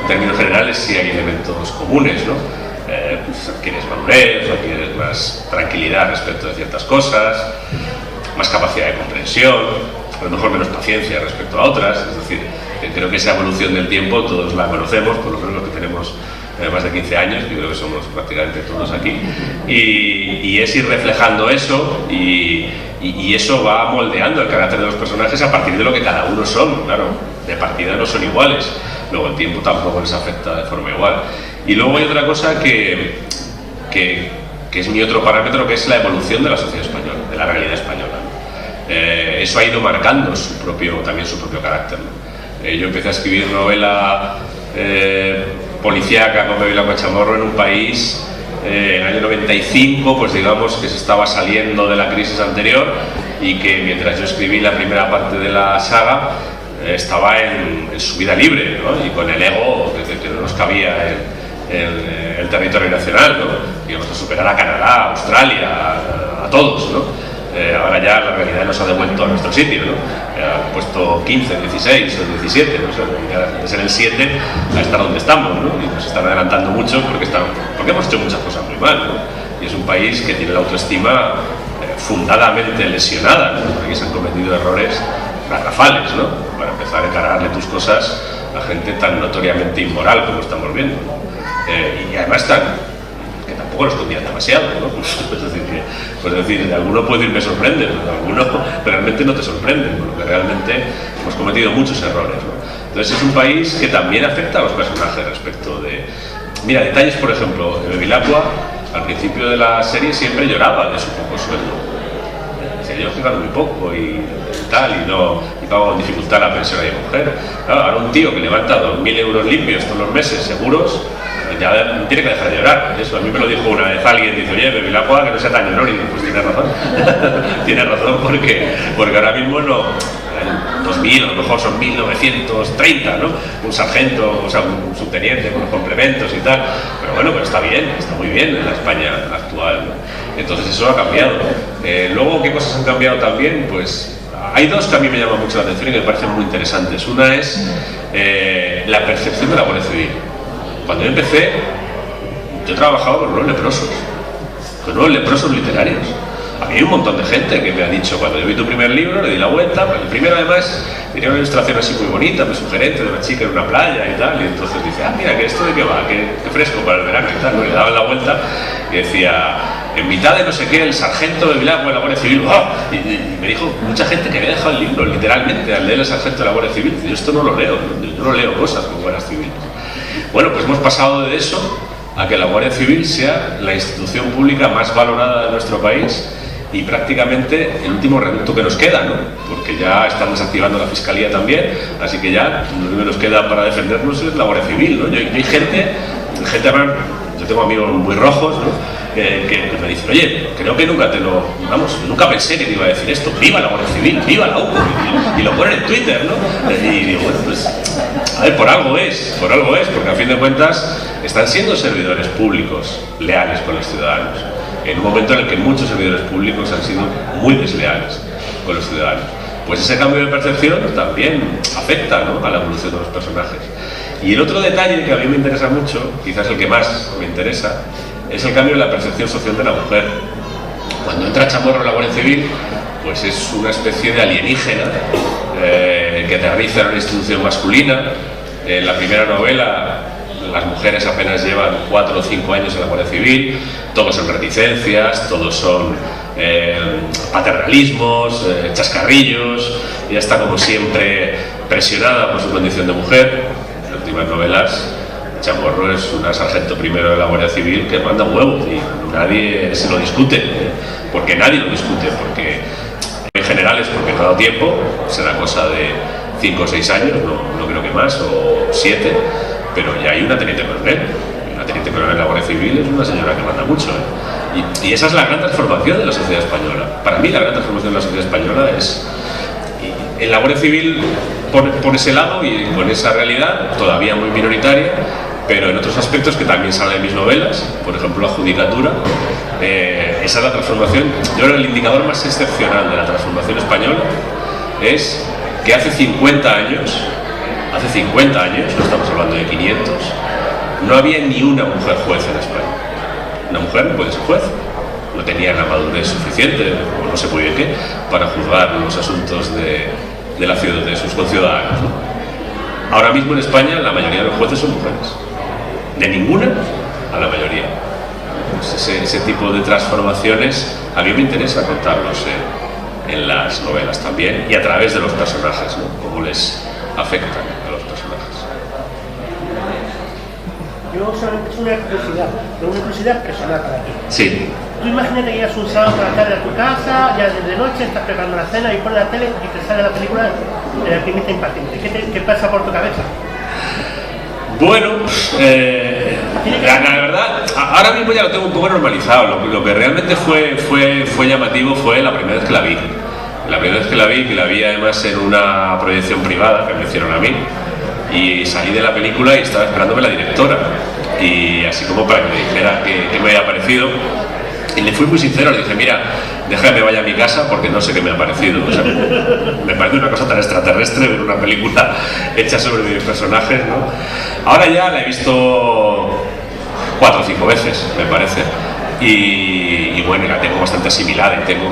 B: en términos generales sí hay elementos comunes, ¿no? Pues adquieres madurez, adquieres más tranquilidad respecto de ciertas cosas, más capacidad de comprensión, a lo mejor menos paciencia respecto a otras. Es decir, creo que esa evolución del tiempo todos la conocemos, por lo menos los que tenemos más de 15 años, yo creo que somos prácticamente todos aquí, y es ir reflejando eso, y eso va moldeando el carácter de los personajes a partir de lo que cada uno son. Claro, de partida no son iguales, luego el tiempo tampoco les afecta de forma igual. Y luego hay otra cosa que es mi otro parámetro, que es la evolución de la sociedad española, de la realidad española. Eso ha ido marcando también su propio carácter, ¿no? Yo empecé a escribir novela policíaca con Bevilacqua Chamorro en un país en el año 95, pues digamos que se estaba saliendo de la crisis anterior, y que mientras yo escribí la primera parte de la saga estaba en su vida libre, ¿no? Y con el ego que no nos cabía en el territorio nacional, ¿no? Digamos, a superar a Canadá, a Australia, a todos, ¿no? Ahora ya la realidad nos ha devuelto a nuestro sitio, ¿no? Han puesto 15, 16 o 17, ¿no? O sea, de ser el 7 a estar donde estamos, ¿no? Y nos están adelantando mucho porque hemos hecho muchas cosas muy mal, ¿no? Y es un país que tiene la autoestima fundadamente lesionada, ¿no? Aquí se han cometido errores garrafales, ¿no? Para empezar a encargarle tus cosas a gente tan notoriamente inmoral como estamos viendo, ¿no? Y además que tampoco lo escondían demasiado, ¿no? Es decir, de alguno puede ir me sorprende, pero de alguno realmente no te sorprende, porque realmente hemos cometido muchos errores, ¿no? Entonces es un país que también afecta a los personajes respecto de... Mira, detalles, por ejemplo, Bevilacqua al principio de la serie siempre lloraba de su poco sueldo. Decía, yo estoy ganando muy poco y tal, y pago con dificultad la pensión a mi mujer. Claro, ahora un tío que levanta 2.000 euros limpios todos los meses, seguros, ya tiene que dejar de llorar. Eso a mí me lo dijo una vez alguien, dice, oye, Bevilacqua, que no sea tan llorón, y digo, pues tiene razón. Tiene razón, porque ahora mismo no, 2.000, a lo mejor son 1.930, ¿no? Un sargento, o sea, un subteniente con los complementos y tal, pero bueno, pero está bien, está muy bien en la España actual, ¿no? Entonces eso ha cambiado. Luego, ¿qué cosas han cambiado también? Pues hay dos que a mí me llaman mucho la atención y que me parecen muy interesantes. Una es la percepción de la Guardia Civil. Cuando yo empecé, yo trabajaba con unos leprosos literarios. Hay un montón de gente que me ha dicho, cuando yo vi tu primer libro, le di la vuelta, el primero además tenía una ilustración así muy bonita, muy sugerente, de una chica en una playa y tal, y entonces dice, mira, que esto de qué va, que fresco para el verano y tal, ¿no? Y le daban la vuelta y decía, en mitad de no sé qué, el sargento de Vilagua de la Guardia Civil, ¡oh! Y me dijo mucha gente que había dejado el libro, literalmente, al leer el sargento de la Guardia Civil. Yo esto no lo leo, yo no leo cosas con guardias civiles. Bueno, pues hemos pasado de eso a que la Guardia Civil sea la institución pública más valorada de nuestro país y prácticamente el último reducto que nos queda, ¿no? Porque ya están desactivando la Fiscalía también, así que ya lo único que nos queda para defendernos es la Guardia Civil, ¿no? Yo hay gente, yo tengo amigos muy rojos, ¿no? Que me dicen, oye, creo que nunca nunca pensé que te iba a decir esto, viva la Guardia Civil, viva la UCO, y lo ponen en Twitter, ¿no? Y digo, bueno, pues, a ver, por algo es, porque a fin de cuentas están siendo servidores públicos leales con los ciudadanos, en un momento en el que muchos servidores públicos han sido muy desleales con los ciudadanos. Pues ese cambio de percepción también afecta, ¿no?, a la evolución de los personajes. Y el otro detalle que a mí me interesa mucho, quizás el que más me interesa, es el cambio en la percepción social de la mujer. Cuando entra Chamorro en la Guardia Civil, pues es una especie de alienígena que aterriza en una institución masculina. En la primera novela, las mujeres apenas llevan 4 o 5 años en la Guardia Civil, todos son reticencias, todos son paternalismos, chascarrillos, y está como siempre presionada por su condición de mujer. En las últimas novelas, Chamorro es una sargento primero de la Guardia Civil que manda huevos y nadie se lo discute, porque nadie lo discute, porque en general es porque no ha dado tiempo, será cosa de 5 o 6 años, no creo que más, o 7, pero ya hay una teniente coronel. Una teniente coronel en la Guardia Civil es una señora que manda mucho, ¿eh? Y esa es la gran transformación de la sociedad española. Para mí la gran transformación de la sociedad española es, en la Guardia Civil, por ese lado y con esa realidad todavía muy minoritaria, pero en otros aspectos que también salen en mis novelas, por ejemplo la judicatura, esa es la transformación. Yo creo que el indicador más excepcional de la transformación española es que hace 50 años, no estamos hablando de 500, no había ni una mujer juez en España. Una mujer no puede ser juez, no tenía la madurez suficiente, o no sé muy bien qué, para juzgar los asuntos de la ciudad, de sus conciudadanos, ¿no? Ahora mismo en España la mayoría de los jueces son mujeres. De ninguna a la mayoría. Pues ese tipo de transformaciones a mí me interesa contarlos en las novelas también, y a través de los personajes, ¿no? Cómo les afectan a los personajes.
H: Yo solamente es una curiosidad personal para ti.
B: Sí.
H: Tú imagínate que llegas un sábado por la tarde a tu casa, ya desde noche estás preparando la cena y pones la tele y te sale la película El alquimista impaciente. ¿Qué pasa por tu cabeza?
B: Bueno, la verdad, ahora mismo ya lo tengo un poco normalizado. Lo que realmente fue llamativo fue la primera vez que la vi. La primera vez que la vi además en una proyección privada que me hicieron a mí, y salí de la película y estaba esperándome la directora, y así como para que me dijera qué me había parecido, y le fui muy sincero, le dije, mira, déjame vaya a mi casa porque no sé qué me ha parecido. O sea, me parece una cosa tan extraterrestre ver una película hecha sobre mis personajes, ¿no? Ahora ya la he visto 4 o 5 veces, me parece, y bueno, la tengo bastante asimilada y tengo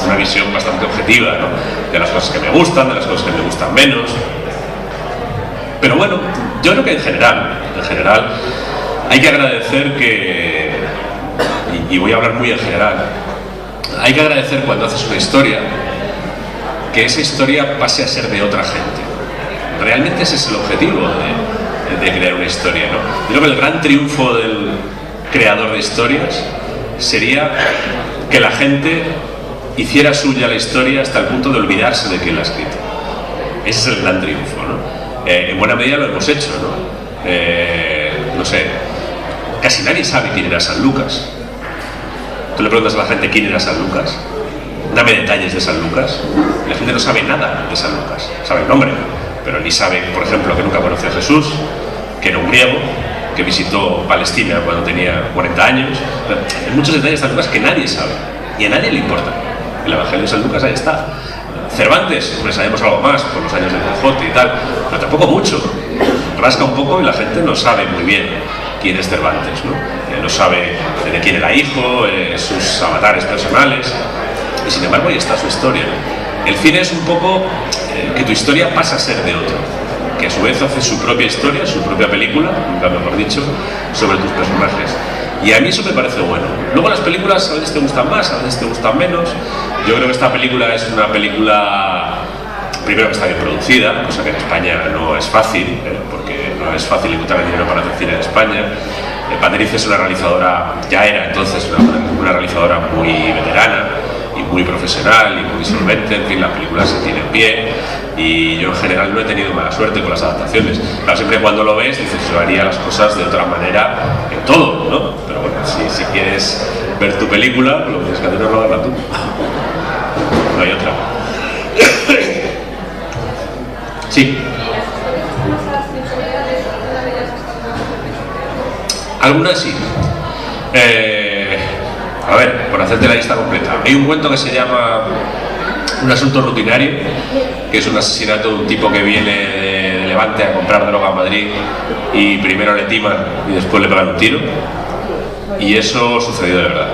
B: una visión bastante objetiva, ¿no?, de las cosas que me gustan, de las cosas que me gustan menos. Pero bueno, yo creo que en general hay que agradecer que, y voy a hablar muy en general, hay que agradecer cuando haces una historia que esa historia pase a ser de otra gente. Realmente ese es el objetivo de crear una historia, ¿no? Yo creo que el gran triunfo del creador de historias sería que la gente hiciera suya la historia hasta el punto de olvidarse de quién la ha escrito. Ese es el gran triunfo, ¿no? En buena medida lo hemos hecho, ¿no? No sé, casi nadie sabe quién era San Lucas. Tú le preguntas a la gente quién era San Lucas, dame detalles de San Lucas, la gente no sabe nada de San Lucas, sabe el nombre, pero ni sabe, por ejemplo, que nunca conoció a Jesús, que era un griego, que visitó Palestina cuando tenía 40 años. Hay muchos detalles de San Lucas que nadie sabe y a nadie le importa. El Evangelio de San Lucas ahí está. Cervantes, hombre, sabemos algo más por los años de Quijote y tal, pero tampoco mucho. Rasca un poco y la gente no sabe muy bien quién es Cervantes, ¿no? No sabe de quién era hijo, sus avatares personales. y sin embargo ahí está su historia. El cine es un poco que tu historia pasa a ser de otro, que a su vez hace su propia historia, su propia película, nunca mejor dicho, sobre tus personajes. Y a mí eso me parece bueno. Luego las películas a veces te gustan más, a veces te gustan menos. Yo creo que esta película es una película, primero que está bien producida, cosa que en España no es fácil, porque no es fácil encontrar el dinero para hacer cine en España. Patricia es una realizadora, ya era entonces una realizadora muy veterana y muy profesional y muy solvente, en fin, la película se tiene en pie y yo en general no he tenido mala suerte con las adaptaciones. Claro, siempre cuando lo ves dices, yo haría las cosas de otra manera en todo, ¿no? Pero bueno, si quieres ver tu película, lo que tienes que hacer es rodarla tú. No hay otra. Sí. Algunas sí. A ver, por hacerte la lista completa. Hay un cuento que se llama Un asunto rutinario, que es un asesinato de un tipo que viene de Levante a comprar droga a Madrid y primero le timan y después le pegan un tiro. Y eso sucedió de verdad.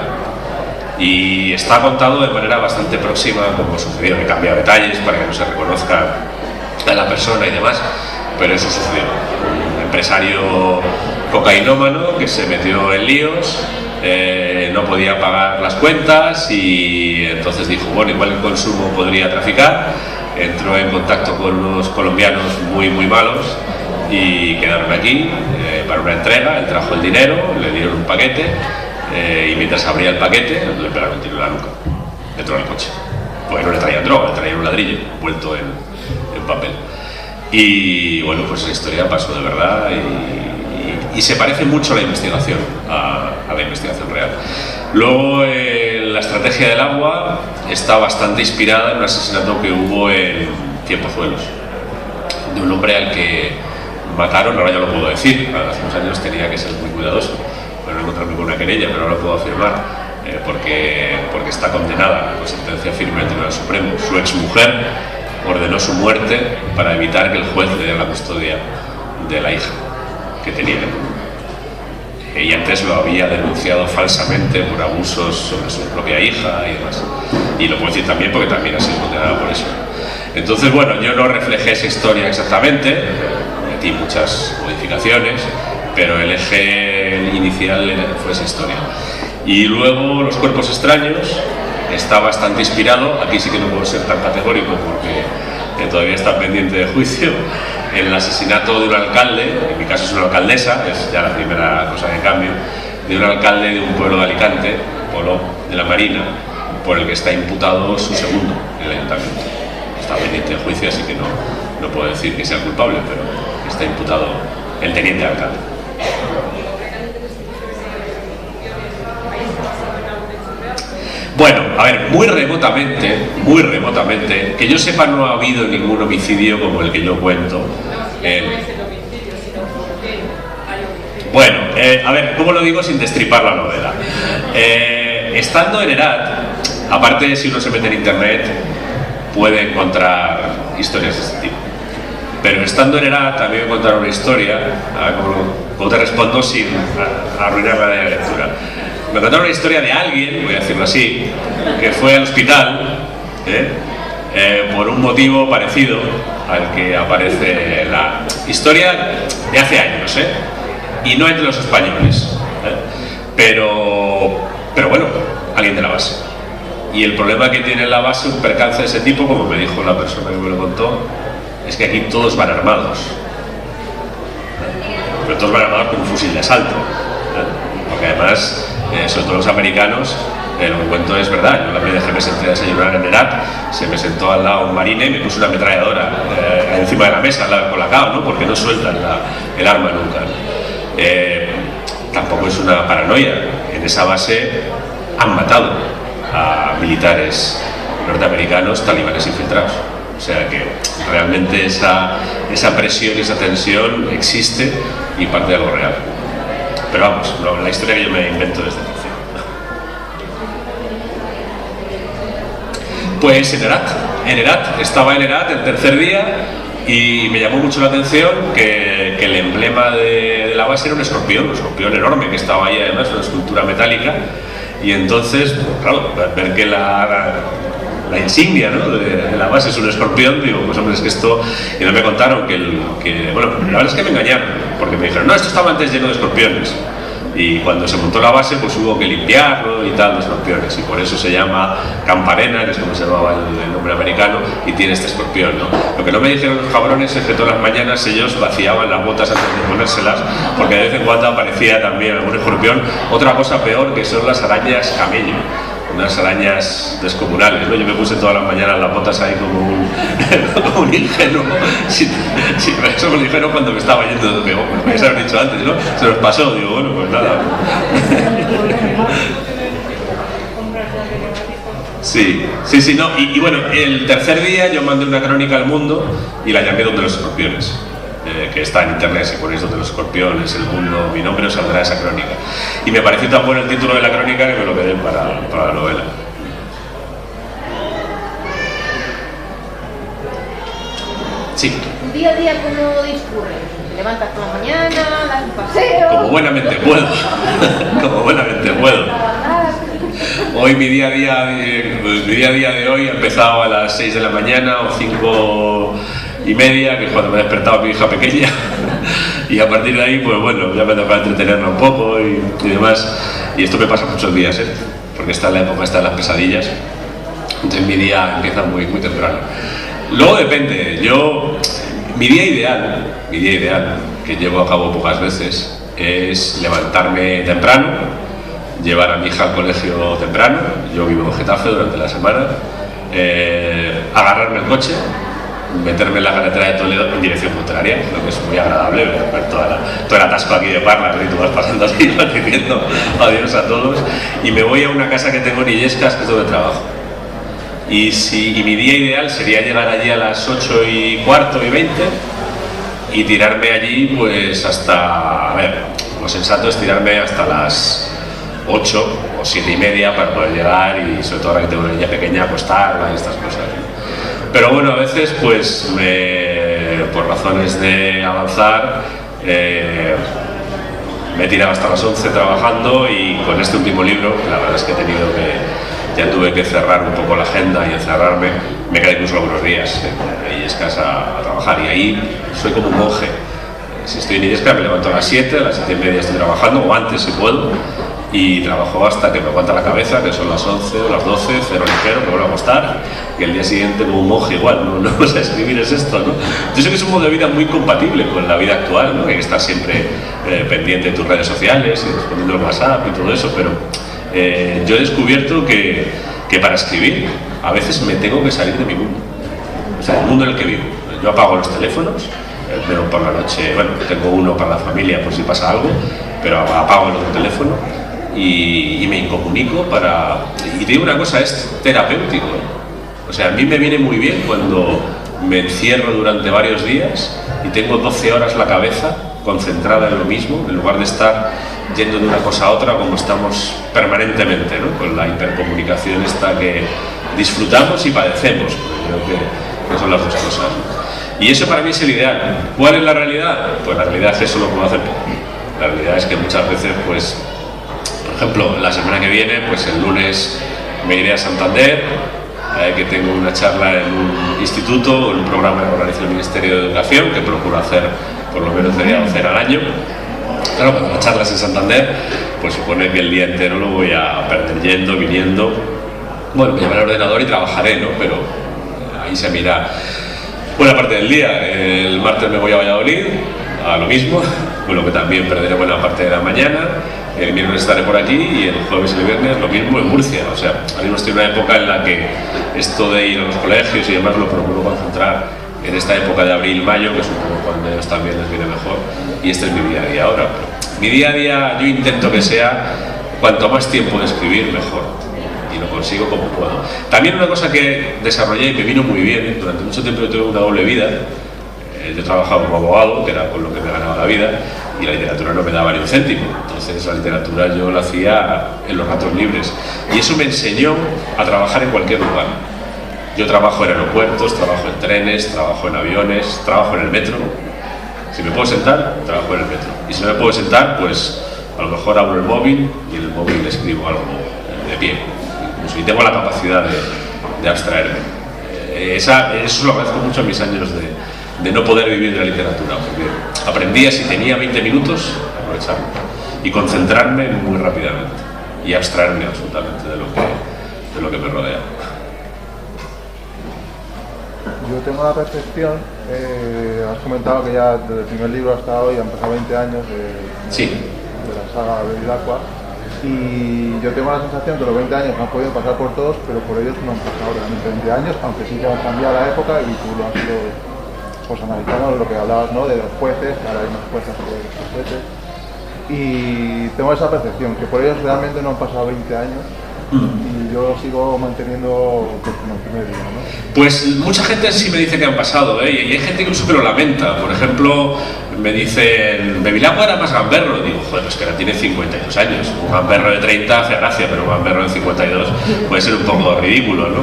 B: Y está contado de manera bastante próxima como sucedió. He cambiado detalles para que no se reconozca a la persona y demás, pero eso sucedió. Un empresario cocainómano que se metió en líos, no podía pagar las cuentas y entonces dijo, bueno, igual el consumo podría traficar. Entró en contacto con unos colombianos muy malos y quedaron aquí para una entrega. Él trajo el dinero, le dieron un paquete y mientras abría el paquete le pegaron un tiro en la nuca dentro del coche, porque no le traían droga, le traían un ladrillo envuelto en papel. Y bueno, pues esa historia pasó de verdad y se parece mucho a la investigación, a la investigación real. Luego la estrategia del agua está bastante inspirada en un asesinato que hubo en Cienpozuelos, de un hombre al que mataron, ahora ya lo puedo decir, hace unos años tenía que ser muy cuidadoso, bueno, no encontrarme con una querella, pero ahora lo puedo afirmar, porque está condenada por sentencia firme del Tribunal Supremo. Su exmujer ordenó su muerte para evitar que el juez le diera la custodia de la hija que tenía. Y antes lo había denunciado falsamente por abusos sobre su propia hija y demás. Y lo puedo decir también porque también ha sido condenada por eso. Entonces, bueno, yo no reflejé esa historia exactamente, metí muchas modificaciones, pero el eje inicial fue esa historia. Y luego Los cuerpos extraños está bastante inspirado, aquí sí que no puedo ser tan categórico porque todavía está pendiente de juicio, en el asesinato de un alcalde, en mi caso es una alcaldesa, es ya la primera cosa que cambio, de un alcalde de un pueblo de Alicante, pueblo de la Marina, por el que está imputado su segundo en el ayuntamiento. Está pendiente de juicio, así que no puedo decir que sea culpable, pero está imputado el teniente alcalde. Bueno, a ver, muy remotamente, que yo sepa no ha habido ningún homicidio como el que yo cuento. Bueno, a ver, ¿cómo lo digo sin destripar la novela? Estando en Herat, aparte si uno se mete en internet puede encontrar historias de este tipo. Pero estando en Herat también voy a contar una historia, a ver cómo te respondo sin arruinar la lectura. Me contaron una historia de alguien, voy a decirlo así, que fue al hospital por un motivo parecido al que aparece la historia de hace años, y no entre los españoles, pero bueno, alguien de la base. Y el problema que tiene la base, un percance de ese tipo, como me dijo la persona que me lo contó, es que aquí todos van armados, pero todos van armados con un fusil de asalto, porque además, sobre todo los americanos, lo que cuento es verdad. Yo la primera vez que me senté a desayunar en Herat, se me sentó al lado un marine y me puso una ametralladora encima de la mesa, al lado del colacao, ¿no? Porque no sueltan el arma nunca. Tampoco es una paranoia. En esa base han matado a militares norteamericanos talibanes infiltrados. O sea que realmente esa presión, esa tensión existe y parte de algo real. Pero vamos, la historia que yo me invento desde el principio. Pues en Herat, estaba en Herat el tercer día y me llamó mucho la atención que el emblema de la base era un escorpión enorme que estaba ahí, además una escultura metálica, Y entonces, pues, claro, ver que la insignia, ¿no?, de la base es un escorpión, digo, pues hombre, es que esto... Y no me contaron bueno, la verdad es que me engañaron, porque me dijeron, no, esto estaba antes lleno de escorpiones. Y cuando se montó la base, pues hubo que limpiarlo y tal, de escorpiones, y por eso se llama Camparena, que es como se llamaba el nombre americano, y tiene este escorpión, ¿no? Lo que no me dijeron los cabrones es que todas las mañanas ellos vaciaban las botas antes de ponérselas, porque de vez en cuando aparecía también algún escorpión. Otra cosa peor, que son las arañas camello, unas arañas descomunales, ¿no? Yo me puse todas las mañanas las botas ahí como un ingenuo. Eso me lo dijeron cuando me estaba yendo, digo, bueno, me habéis dicho antes, ¿no? Se nos pasó, digo, bueno, pues nada. Sí, no. Y bueno, el tercer día yo mandé una crónica al mundo y la llamé Donde los escorpiones, que está en internet. Si ponéis Donde los escorpiones, el mundo, mi nombre, os saldrá esa crónica. Y me pareció tan bueno el título de la crónica que me lo quedé para la novela. Sí.
F: ¿Tu día a día cómo discurre? ¿Te levantas por la mañana, das un paseo?
B: Como buenamente puedo. Como buenamente puedo. Hoy mi día a día de hoy ha empezado a las 6 de la mañana o 5:30, que es cuando me ha despertado mi hija pequeña. Y a partir de ahí, pues bueno, ya me toca entretenerla un poco y demás. Y esto me pasa muchos días, porque está en la época de las pesadillas. Entonces mi día empieza muy, muy temprano. Luego depende. Mi día ideal, que llevo a cabo pocas veces, es levantarme temprano, llevar a mi hija al colegio temprano. Yo vivo en Getafe durante la semana, agarrarme el coche, meterme en la carretera de Toledo en dirección contraria, lo que es muy agradable, ver todo el atasco aquí de Parla, y tú vas pasando así, vas diciendo adiós a todos, y me voy a una casa que tengo en Illescas, que es donde trabajo. Y mi día ideal sería llegar allí a las 8:15 y tirarme allí pues hasta, a ver, lo sensato es tirarme hasta las 8 o 7:30 para poder llegar, y sobre todo ahora que tengo una niña pequeña, acostarla y estas cosas, ¿no? Pero bueno, a veces pues por razones de avanzar me he tirado hasta las 11 trabajando, y con este último libro, la verdad es que ya tuve que cerrar un poco la agenda y encerrarme. Me quedé incluso algunos días en Illescas a trabajar, y ahí soy como un monje. Si estoy en Illescas me levanto a las 7, a las 7:30 estoy trabajando, o antes si puedo, y trabajo hasta que me aguanta la cabeza, que son las 11 o las 12, cero ligero, me vuelvo a acostar, y el día siguiente como un monje igual, no sé escribir es esto, ¿no? Yo sé que es un modo de vida muy compatible con la vida actual, ¿no? Hay que estar siempre pendiente de tus redes sociales y respondiendo al WhatsApp y todo eso, pero yo he descubierto que para escribir a veces me tengo que salir de mi mundo, o sea, el mundo en el que vivo. Yo apago los teléfonos, veo por la noche, bueno, tengo uno para la familia por si pasa algo, pero apago el otro teléfono y me incomunico y te digo una cosa, es terapéutico, ¿eh? O sea, a mí me viene muy bien cuando me encierro durante varios días y tengo 12 horas la cabeza concentrada en lo mismo, en lugar de estar yendo de una cosa a otra como estamos permanentemente, ¿no? Con la hipercomunicación esta que disfrutamos y padecemos, creo que son las dos cosas. Y eso para mí es el ideal. ¿Cuál es la realidad? Pues la realidad es que eso lo puedo hacer poco. La realidad es que muchas veces, pues, por ejemplo, la semana que viene, pues el lunes me iré a Santander, que tengo una charla en un instituto, en un programa que organiza el Ministerio de Educación, que procuro hacer por lo menos de 12 al año. Claro, cuando las charlas en Santander, pues supone que el día entero lo voy a perder yendo, viniendo. Bueno, me llevaré el ordenador y trabajaré, ¿no? Pero ahí se mira buena parte del día. El martes me voy a Valladolid, a lo mismo, con lo que también perderé buena parte de la mañana. El miércoles estaré por aquí, y el jueves y el viernes lo mismo en Murcia. O sea, ahora mismo estoy en una época en la que esto de ir a los colegios y demás lo procuro concentrar en esta época de abril-mayo, que es un poco cuando ellos también les viene mejor, y este es mi día a día ahora. Pero mi día a día yo intento que sea cuanto más tiempo de escribir mejor, y lo consigo como puedo. También una cosa que desarrollé y me vino muy bien, durante mucho tiempo yo tuve una doble vida. Yo trabajaba como abogado, que era con lo que me ganaba la vida, y la literatura no me daba ni un céntimo. Entonces la literatura yo la hacía en los ratos libres, y eso me enseñó a trabajar en cualquier lugar. Yo trabajo en aeropuertos, trabajo en trenes, trabajo en aviones, trabajo en el metro. Si me puedo sentar, trabajo en el metro. Y si no me puedo sentar, pues a lo mejor abro el móvil y en el móvil escribo algo de pie, incluso, y tengo la capacidad de abstraerme. Eso lo agradezco mucho a mis años de no poder vivir de la literatura, porque aprendía, si tenía 20 minutos, aprovecharlo y concentrarme muy rápidamente y abstraerme absolutamente de lo que me rodea.
I: Yo tengo la percepción, has comentado que ya desde el primer libro hasta hoy han pasado 20 años
B: sí.
I: de la saga Bevilacqua, y yo tengo la sensación que los 20 años han podido pasar por todos, pero por ellos no han pasado realmente 20 años, aunque sí que han cambiado la época, y tú lo has ido pues, analizando lo que hablabas, ¿no?, de los jueces, que ahora hay más jueces que los jueces, y tengo esa percepción, que por ellos realmente no han pasado 20 años, y yo sigo manteniendo pues, como el primer día, ¿no?
B: Pues mucha gente sí me dice que han pasado, y hay gente incluso que lo lamenta. Por ejemplo, me dicen, Bevilacqua era más gamberro. Digo, joder, pues que ahora tiene 52 años. Un gamberro de 30 hace gracia, pero un gamberro de 52 puede ser un poco ridículo, ¿no?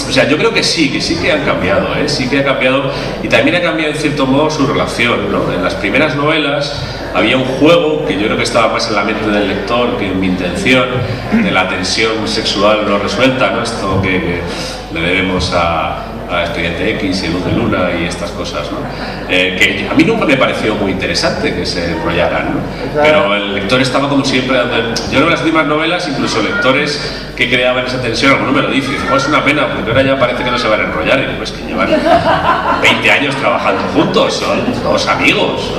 B: O sea, yo creo que sí que han cambiado, sí que ha cambiado, y también ha cambiado en cierto modo su relación, ¿no? En las primeras novelas había un juego que yo creo que estaba más en la mente del lector que en mi intención, de la tensión sexual no resuelta, ¿no? Esto que le debemos a Expediente X y Luz de Luna y estas cosas, ¿no? Que a mí nunca me pareció muy interesante que se enrollaran, ¿no? Pero el lector estaba como siempre. Yo creo que las últimas novelas, incluso lectores que creaban esa tensión, alguno me lo dice, dice, es una pena porque ahora ya parece que no se van a enrollar, y pues que llevan 20 años trabajando juntos, son dos amigos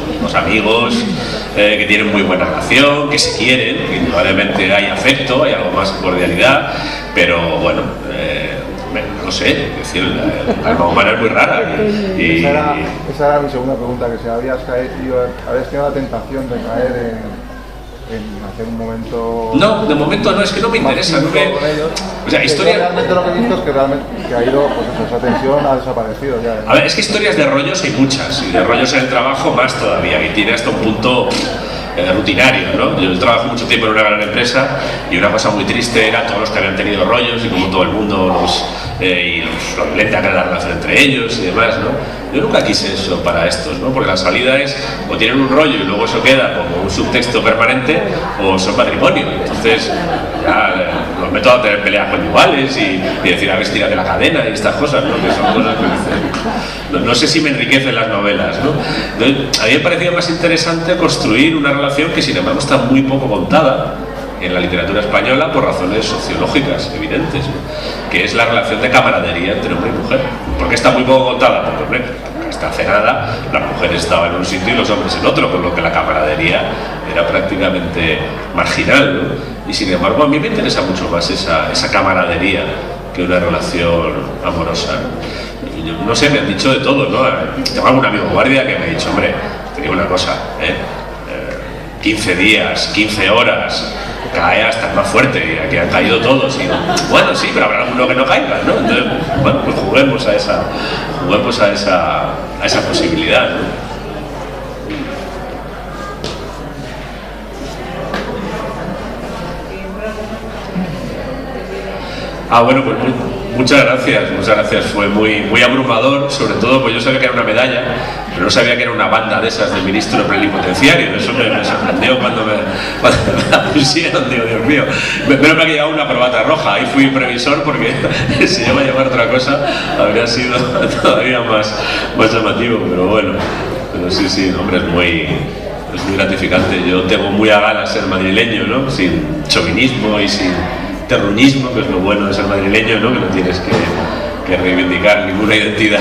B: que tienen muy buena relación, que se quieren, que indudablemente hay afecto, hay algo más de cordialidad, pero bueno, no sé, es decir, la alma humana es muy rara.
I: Esa era mi segunda pregunta, que si habías tenido la tentación de caer en hacer un momento...
B: No, de momento no, es que no me interesa. No me... O sea, historia...
I: Realmente lo que he visto es que realmente ha ido, pues esa tensión ha desaparecido ya.
B: A ver, es que historias de rollos hay muchas, y de rollos en el trabajo más todavía, y tiene hasta un punto rutinario, ¿no? Yo trabajo mucho tiempo en una gran empresa, y una cosa muy triste era todos los que habían tenido rollos, y como todo el mundo lo violenta que era la relación entre ellos y demás, ¿no? Yo nunca quise eso para estos, ¿no? Porque la salida es, o tienen un rollo y luego eso queda como un subtexto permanente, o son matrimonio. Entonces ya los meto a tener peleas conyugales y decir, a ver, tira de la cadena y estas cosas, ¿no? Que son cosas que no sé si me enriquecen las novelas, ¿no? Entonces, a mí me parecía más interesante construir una relación que sin embargo está muy poco contada en la literatura española por razones sociológicas evidentes, ¿no? Que es la relación de camaradería entre hombre y mujer. ¿Por qué está muy poco contada? Porque, hombre, hasta hace nada las mujeres estaban en un sitio y los hombres en otro, con lo que la camaradería era prácticamente marginal, ¿no? Y sin embargo a mí me interesa mucho más esa camaradería que una relación amorosa, ¿no? Yo, no sé, me han dicho de todo, ¿no? Tengo algún amigo guardia que me ha dicho, hombre, te digo una cosa, 15 días, 15 horas, cae hasta más fuerte, y aquí han caído todos, y bueno, sí, pero habrá alguno que no caiga, ¿no? Entonces, bueno, pues juguemos a esa posibilidad, ¿no? Bueno, pues muchas gracias, fue muy abrumador, sobre todo pues yo sabía que era una medalla, pero no sabía que era una banda de esas del ministro plenipotenciario. Eso me sorprendió cuando me la pusieron, digo, Dios mío, menos mal que llevaba una corbata roja, ahí fui previsor, porque si yo me llevara otra cosa habría sido todavía más llamativo, pero bueno, pero sí, hombre, es muy gratificante. Yo tengo muy a gala ser madrileño, ¿no? Sin chauvinismo y sin terruñismo, que es lo bueno de ser madrileño, ¿no? Que no tienes que reivindicar ninguna identidad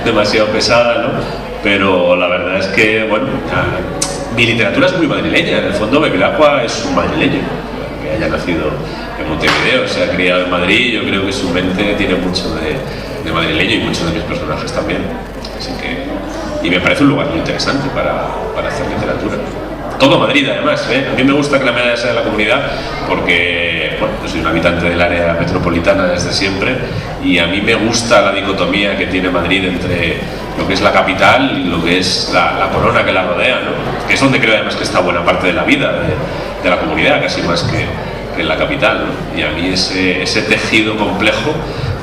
B: demasiado pesada, ¿no? Pero la verdad es que, bueno, mi literatura es muy madrileña. En el fondo Bevilacqua es un madrileño, que haya nacido en Montevideo, se ha criado en Madrid. Yo creo que su mente tiene mucho de madrileño, y muchos de mis personajes también. Así que, y me parece un lugar muy interesante para hacer literatura. Todo Madrid, además, ¿eh? A mí me gusta que la medalla sea de la comunidad, porque, bueno, yo soy un habitante del área metropolitana desde siempre, y a mí me gusta la dicotomía que tiene Madrid entre lo que es la capital y lo que es la corona que la rodea, ¿no? Que es donde creo además que está buena parte de la vida de la comunidad, casi más que en la capital, ¿no? Y a mí ese tejido complejo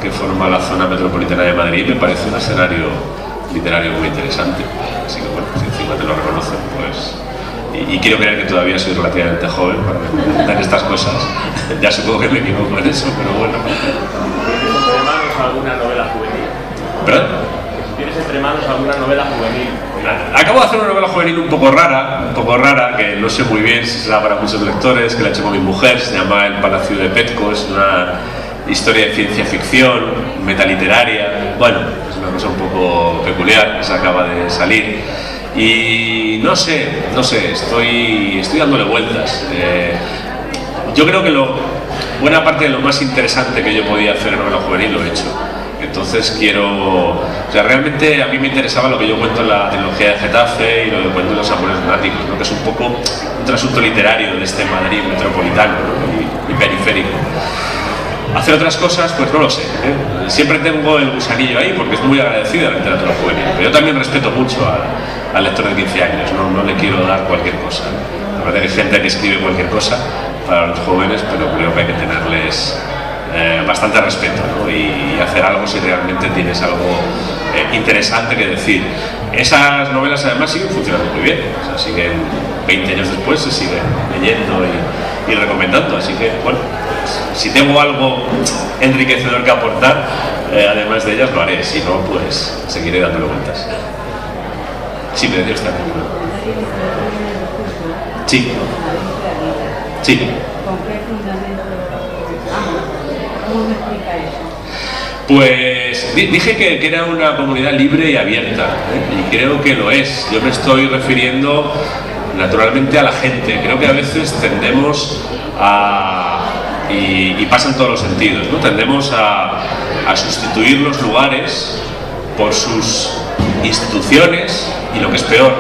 B: que forma la zona metropolitana de Madrid me parece un escenario literario muy interesante. Así que, bueno, si encima te lo reconocen, pues y quiero creer que todavía soy relativamente joven para comentar estas cosas. Ya supongo que me equivoco en eso, pero bueno.
D: ¿Tienes entre manos alguna novela juvenil?
B: ¿Perdón?
D: ¿Tienes entre manos alguna novela juvenil?
B: Acabo de hacer una novela juvenil un poco rara, que no sé muy bien si será para muchos lectores, que la he hecho con mi mujer, se llama El Palacio de Petco, es una historia de ciencia ficción, metaliteraria, bueno, es una cosa un poco peculiar, que se acaba de salir. Y no sé, estoy dándole vueltas. Yo creo que buena parte de lo más interesante que yo podía hacer en novela juvenil lo he hecho. Entonces realmente a mí me interesaba lo que yo cuento en la trilogía de Getafe y lo que cuento en Los Amores Lunáticos, ¿no? Que es un poco un trasunto literario de este Madrid metropolitano, ¿no? y periférico. Hacer otras cosas, pues no lo sé, ¿eh? Siempre tengo el gusanillo ahí porque es muy agradecido a la literatura juvenil, pero yo también respeto mucho al lector de 15 años, no le quiero dar cualquier cosa, ¿no? La verdad que hay gente que escribe cualquier cosa para los jóvenes, pero creo que hay que tenerles bastante respeto, ¿no? y hacer algo si realmente tienes algo interesante que decir. Esas novelas además siguen funcionando muy bien, o sea, siguen 20 años después, se siguen leyendo y recomendando, así que bueno, si tengo algo enriquecedor que aportar, además de ellas lo haré, si no pues seguiré dándole vueltas. Sí, me decía usted. Sí.
J: ¿Con qué fundamento? ¿Cómo me explica eso?
B: Pues dije que era una comunidad libre y abierta, ¿eh? Y creo que lo es. Yo me estoy refiriendo naturalmente a la gente. Creo que a veces tendemos y pasa en todos los sentidos, ¿no? Tendemos a sustituir los lugares por sus instituciones y, lo que es peor,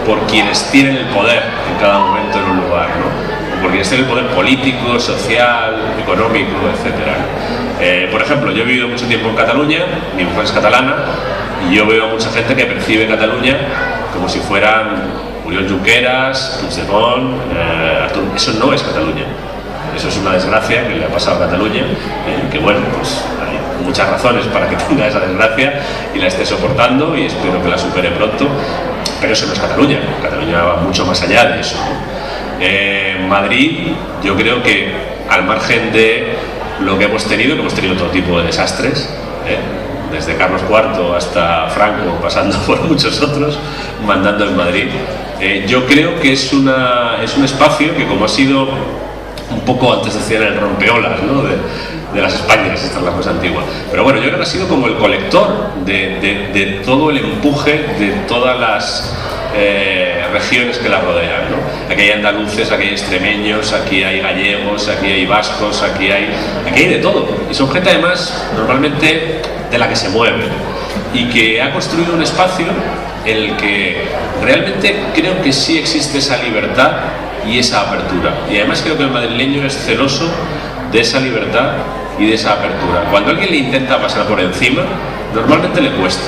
B: por quienes tienen el poder en cada momento en un lugar, ¿no? Por quienes tienen el poder político, social, económico, etc. Por ejemplo, yo he vivido mucho tiempo en Cataluña, mi mujer es catalana, y yo veo a mucha gente que percibe Cataluña como si fueran Oriol Junqueras, Puigdemont, Artur. Eso no es Cataluña. Eso es una desgracia que le ha pasado a Cataluña, que bueno, pues hay muchas razones para que tenga esa desgracia y la esté soportando y espero que la supere pronto, pero eso no es Cataluña. Cataluña va mucho más allá de eso, ¿no? Madrid, yo creo que al margen de lo que hemos tenido todo tipo de desastres, desde Carlos IV hasta Franco, pasando por muchos otros, mandando en Madrid, yo creo que es un espacio que, como ha sido un poco, antes decían, el rompeolas, ¿no? de las Españas, esta es la cosa antigua, pero bueno, yo creo que ha sido como el colector de todo el empuje de todas las regiones que la rodean, ¿no? Aquí hay andaluces, aquí hay extremeños, aquí hay gallegos, aquí hay vascos, aquí hay de todo, y son gente además normalmente de la que se mueve y que ha construido un espacio en el que realmente creo que sí existe esa libertad y esa apertura, y además creo que el madrileño es celoso de esa libertad y de esa apertura. Cuando alguien le intenta pasar por encima, normalmente le cuesta,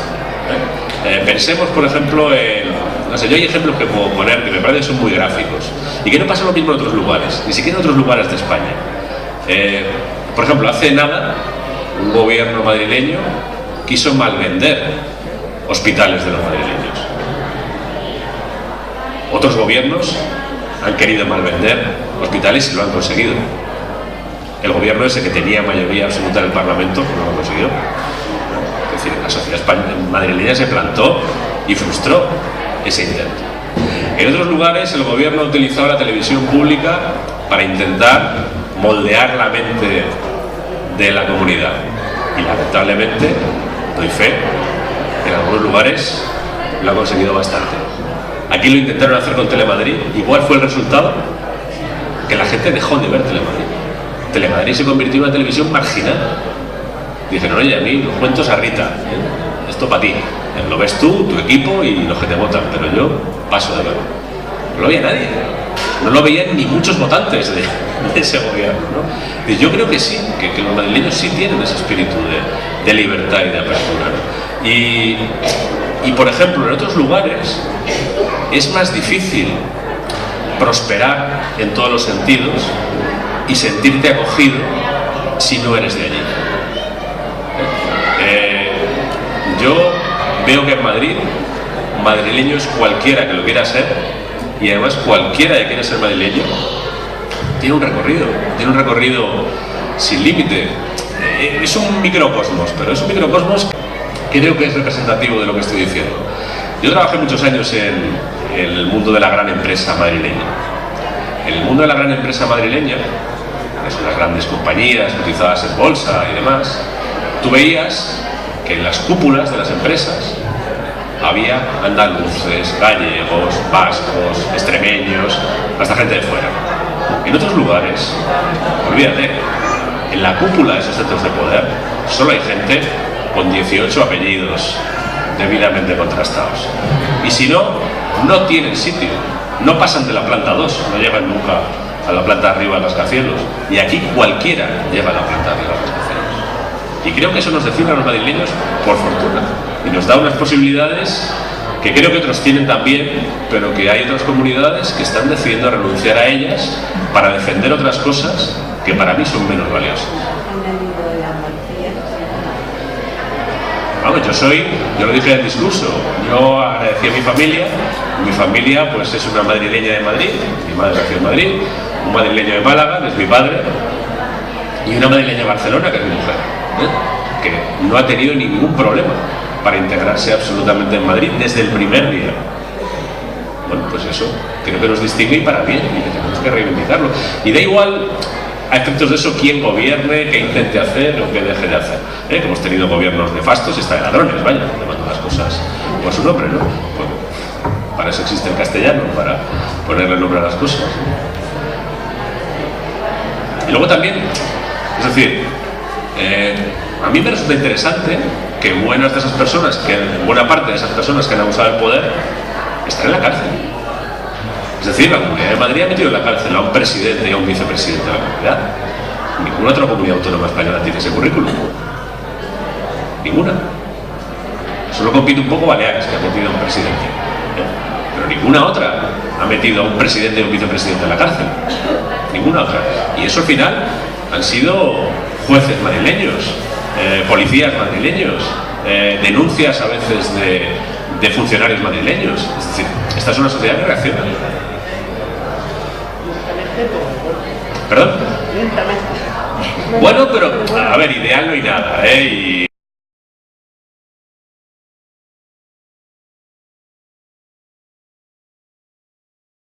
B: ¿eh? Pensemos, por ejemplo, no sé, yo hay ejemplos que puedo poner que me parecen son muy gráficos y que no pasa lo mismo en otros lugares, ni siquiera en otros lugares de España. Por ejemplo, hace nada un gobierno madrileño quiso malvender hospitales de los madrileños. Otros gobiernos han querido malvender hospitales y lo han conseguido. El gobierno ese que tenía mayoría absoluta en el Parlamento no lo consiguió. Es decir, la sociedad madrileña se plantó y frustró ese intento. En otros lugares el gobierno ha utilizado la televisión pública para intentar moldear la mente de la comunidad y lamentablemente, doy fe, en algunos lugares lo ha conseguido bastante. Aquí lo intentaron hacer con Telemadrid, y ¿cuál fue el resultado? Que la gente dejó de ver Telemadrid. Telemadrid se convirtió en una televisión marginal. Dijeron, oye, a mí los cuentos a Rita, esto para ti, lo ves tú, tu equipo y los que te votan, pero yo paso de verlo. No lo veía nadie, no lo veían ni muchos votantes de ese gobierno, ¿no? Y yo creo que sí, que los madrileños sí tienen ese espíritu de libertad y de apertura, ¿no? Y por ejemplo, en otros lugares es más difícil prosperar en todos los sentidos y sentirte acogido si no eres de allí. Yo veo que en Madrid, madrileño es cualquiera que lo quiera ser y además cualquiera que quiera ser madrileño tiene un recorrido sin límite. Es un microcosmos, pero es un microcosmos que creo que es representativo de lo que estoy diciendo. Yo trabajé muchos años en el mundo de la gran empresa madrileña. En el mundo de la gran empresa madrileña, que son las grandes compañías cotizadas en bolsa y demás, tú veías que en las cúpulas de las empresas había andaluces, gallegos, vascos, extremeños, hasta gente de fuera. En otros lugares, olvídate, en la cúpula de esos centros de poder solo hay gente con 18 apellidos debidamente contrastados. Y si no, no tienen sitio, no pasan de la planta 2, no llegan nunca a la planta de arriba de los rascacielos. Y aquí cualquiera llega a la planta de arriba de los rascacielos. Y creo que eso nos define a los madrileños por fortuna. Y nos da unas posibilidades que creo que otros tienen también, pero que hay otras comunidades que están decidiendo renunciar a ellas para defender otras cosas que para mí son menos valiosas. Vamos, yo lo dije en el discurso, yo agradecí a mi familia pues es una madrileña de Madrid, mi madre nació en Madrid, un madrileño de Málaga, que es mi padre, y una madrileña de Barcelona, que es mi mujer, que no ha tenido ningún problema para integrarse absolutamente en Madrid desde el primer día. Bueno, pues eso creo que nos distingue y para bien, y que tenemos que reivindicarlo. Y da igual, a efectos de eso, quién gobierne, qué intente hacer o qué deje de hacer. Que hemos tenido gobiernos nefastos y hasta de ladrones, vaya, llamando las cosas por su nombre, ¿no? Pues, para eso existe el castellano, para ponerle nombre a las cosas. Y luego también, es decir, a mí me resulta interesante que buena parte de esas personas que han abusado del poder están en la cárcel. Es decir, la Comunidad de Madrid ha metido en la cárcel a un presidente y a un vicepresidente de la comunidad. Ninguna otra comunidad autónoma española tiene ese currículum. Ninguna. Solo compite un poco Baleares, que ha metido a un presidente. Pero ninguna otra ha metido a un presidente y a un vicepresidente en la cárcel. Ninguna otra. Y eso al final han sido jueces madrileños, policías madrileños, denuncias a veces de funcionarios madrileños. Es decir, esta es una sociedad que reacciona. ¿Perdón? Bueno, pero a ver, ideal no hay nada, ¿eh?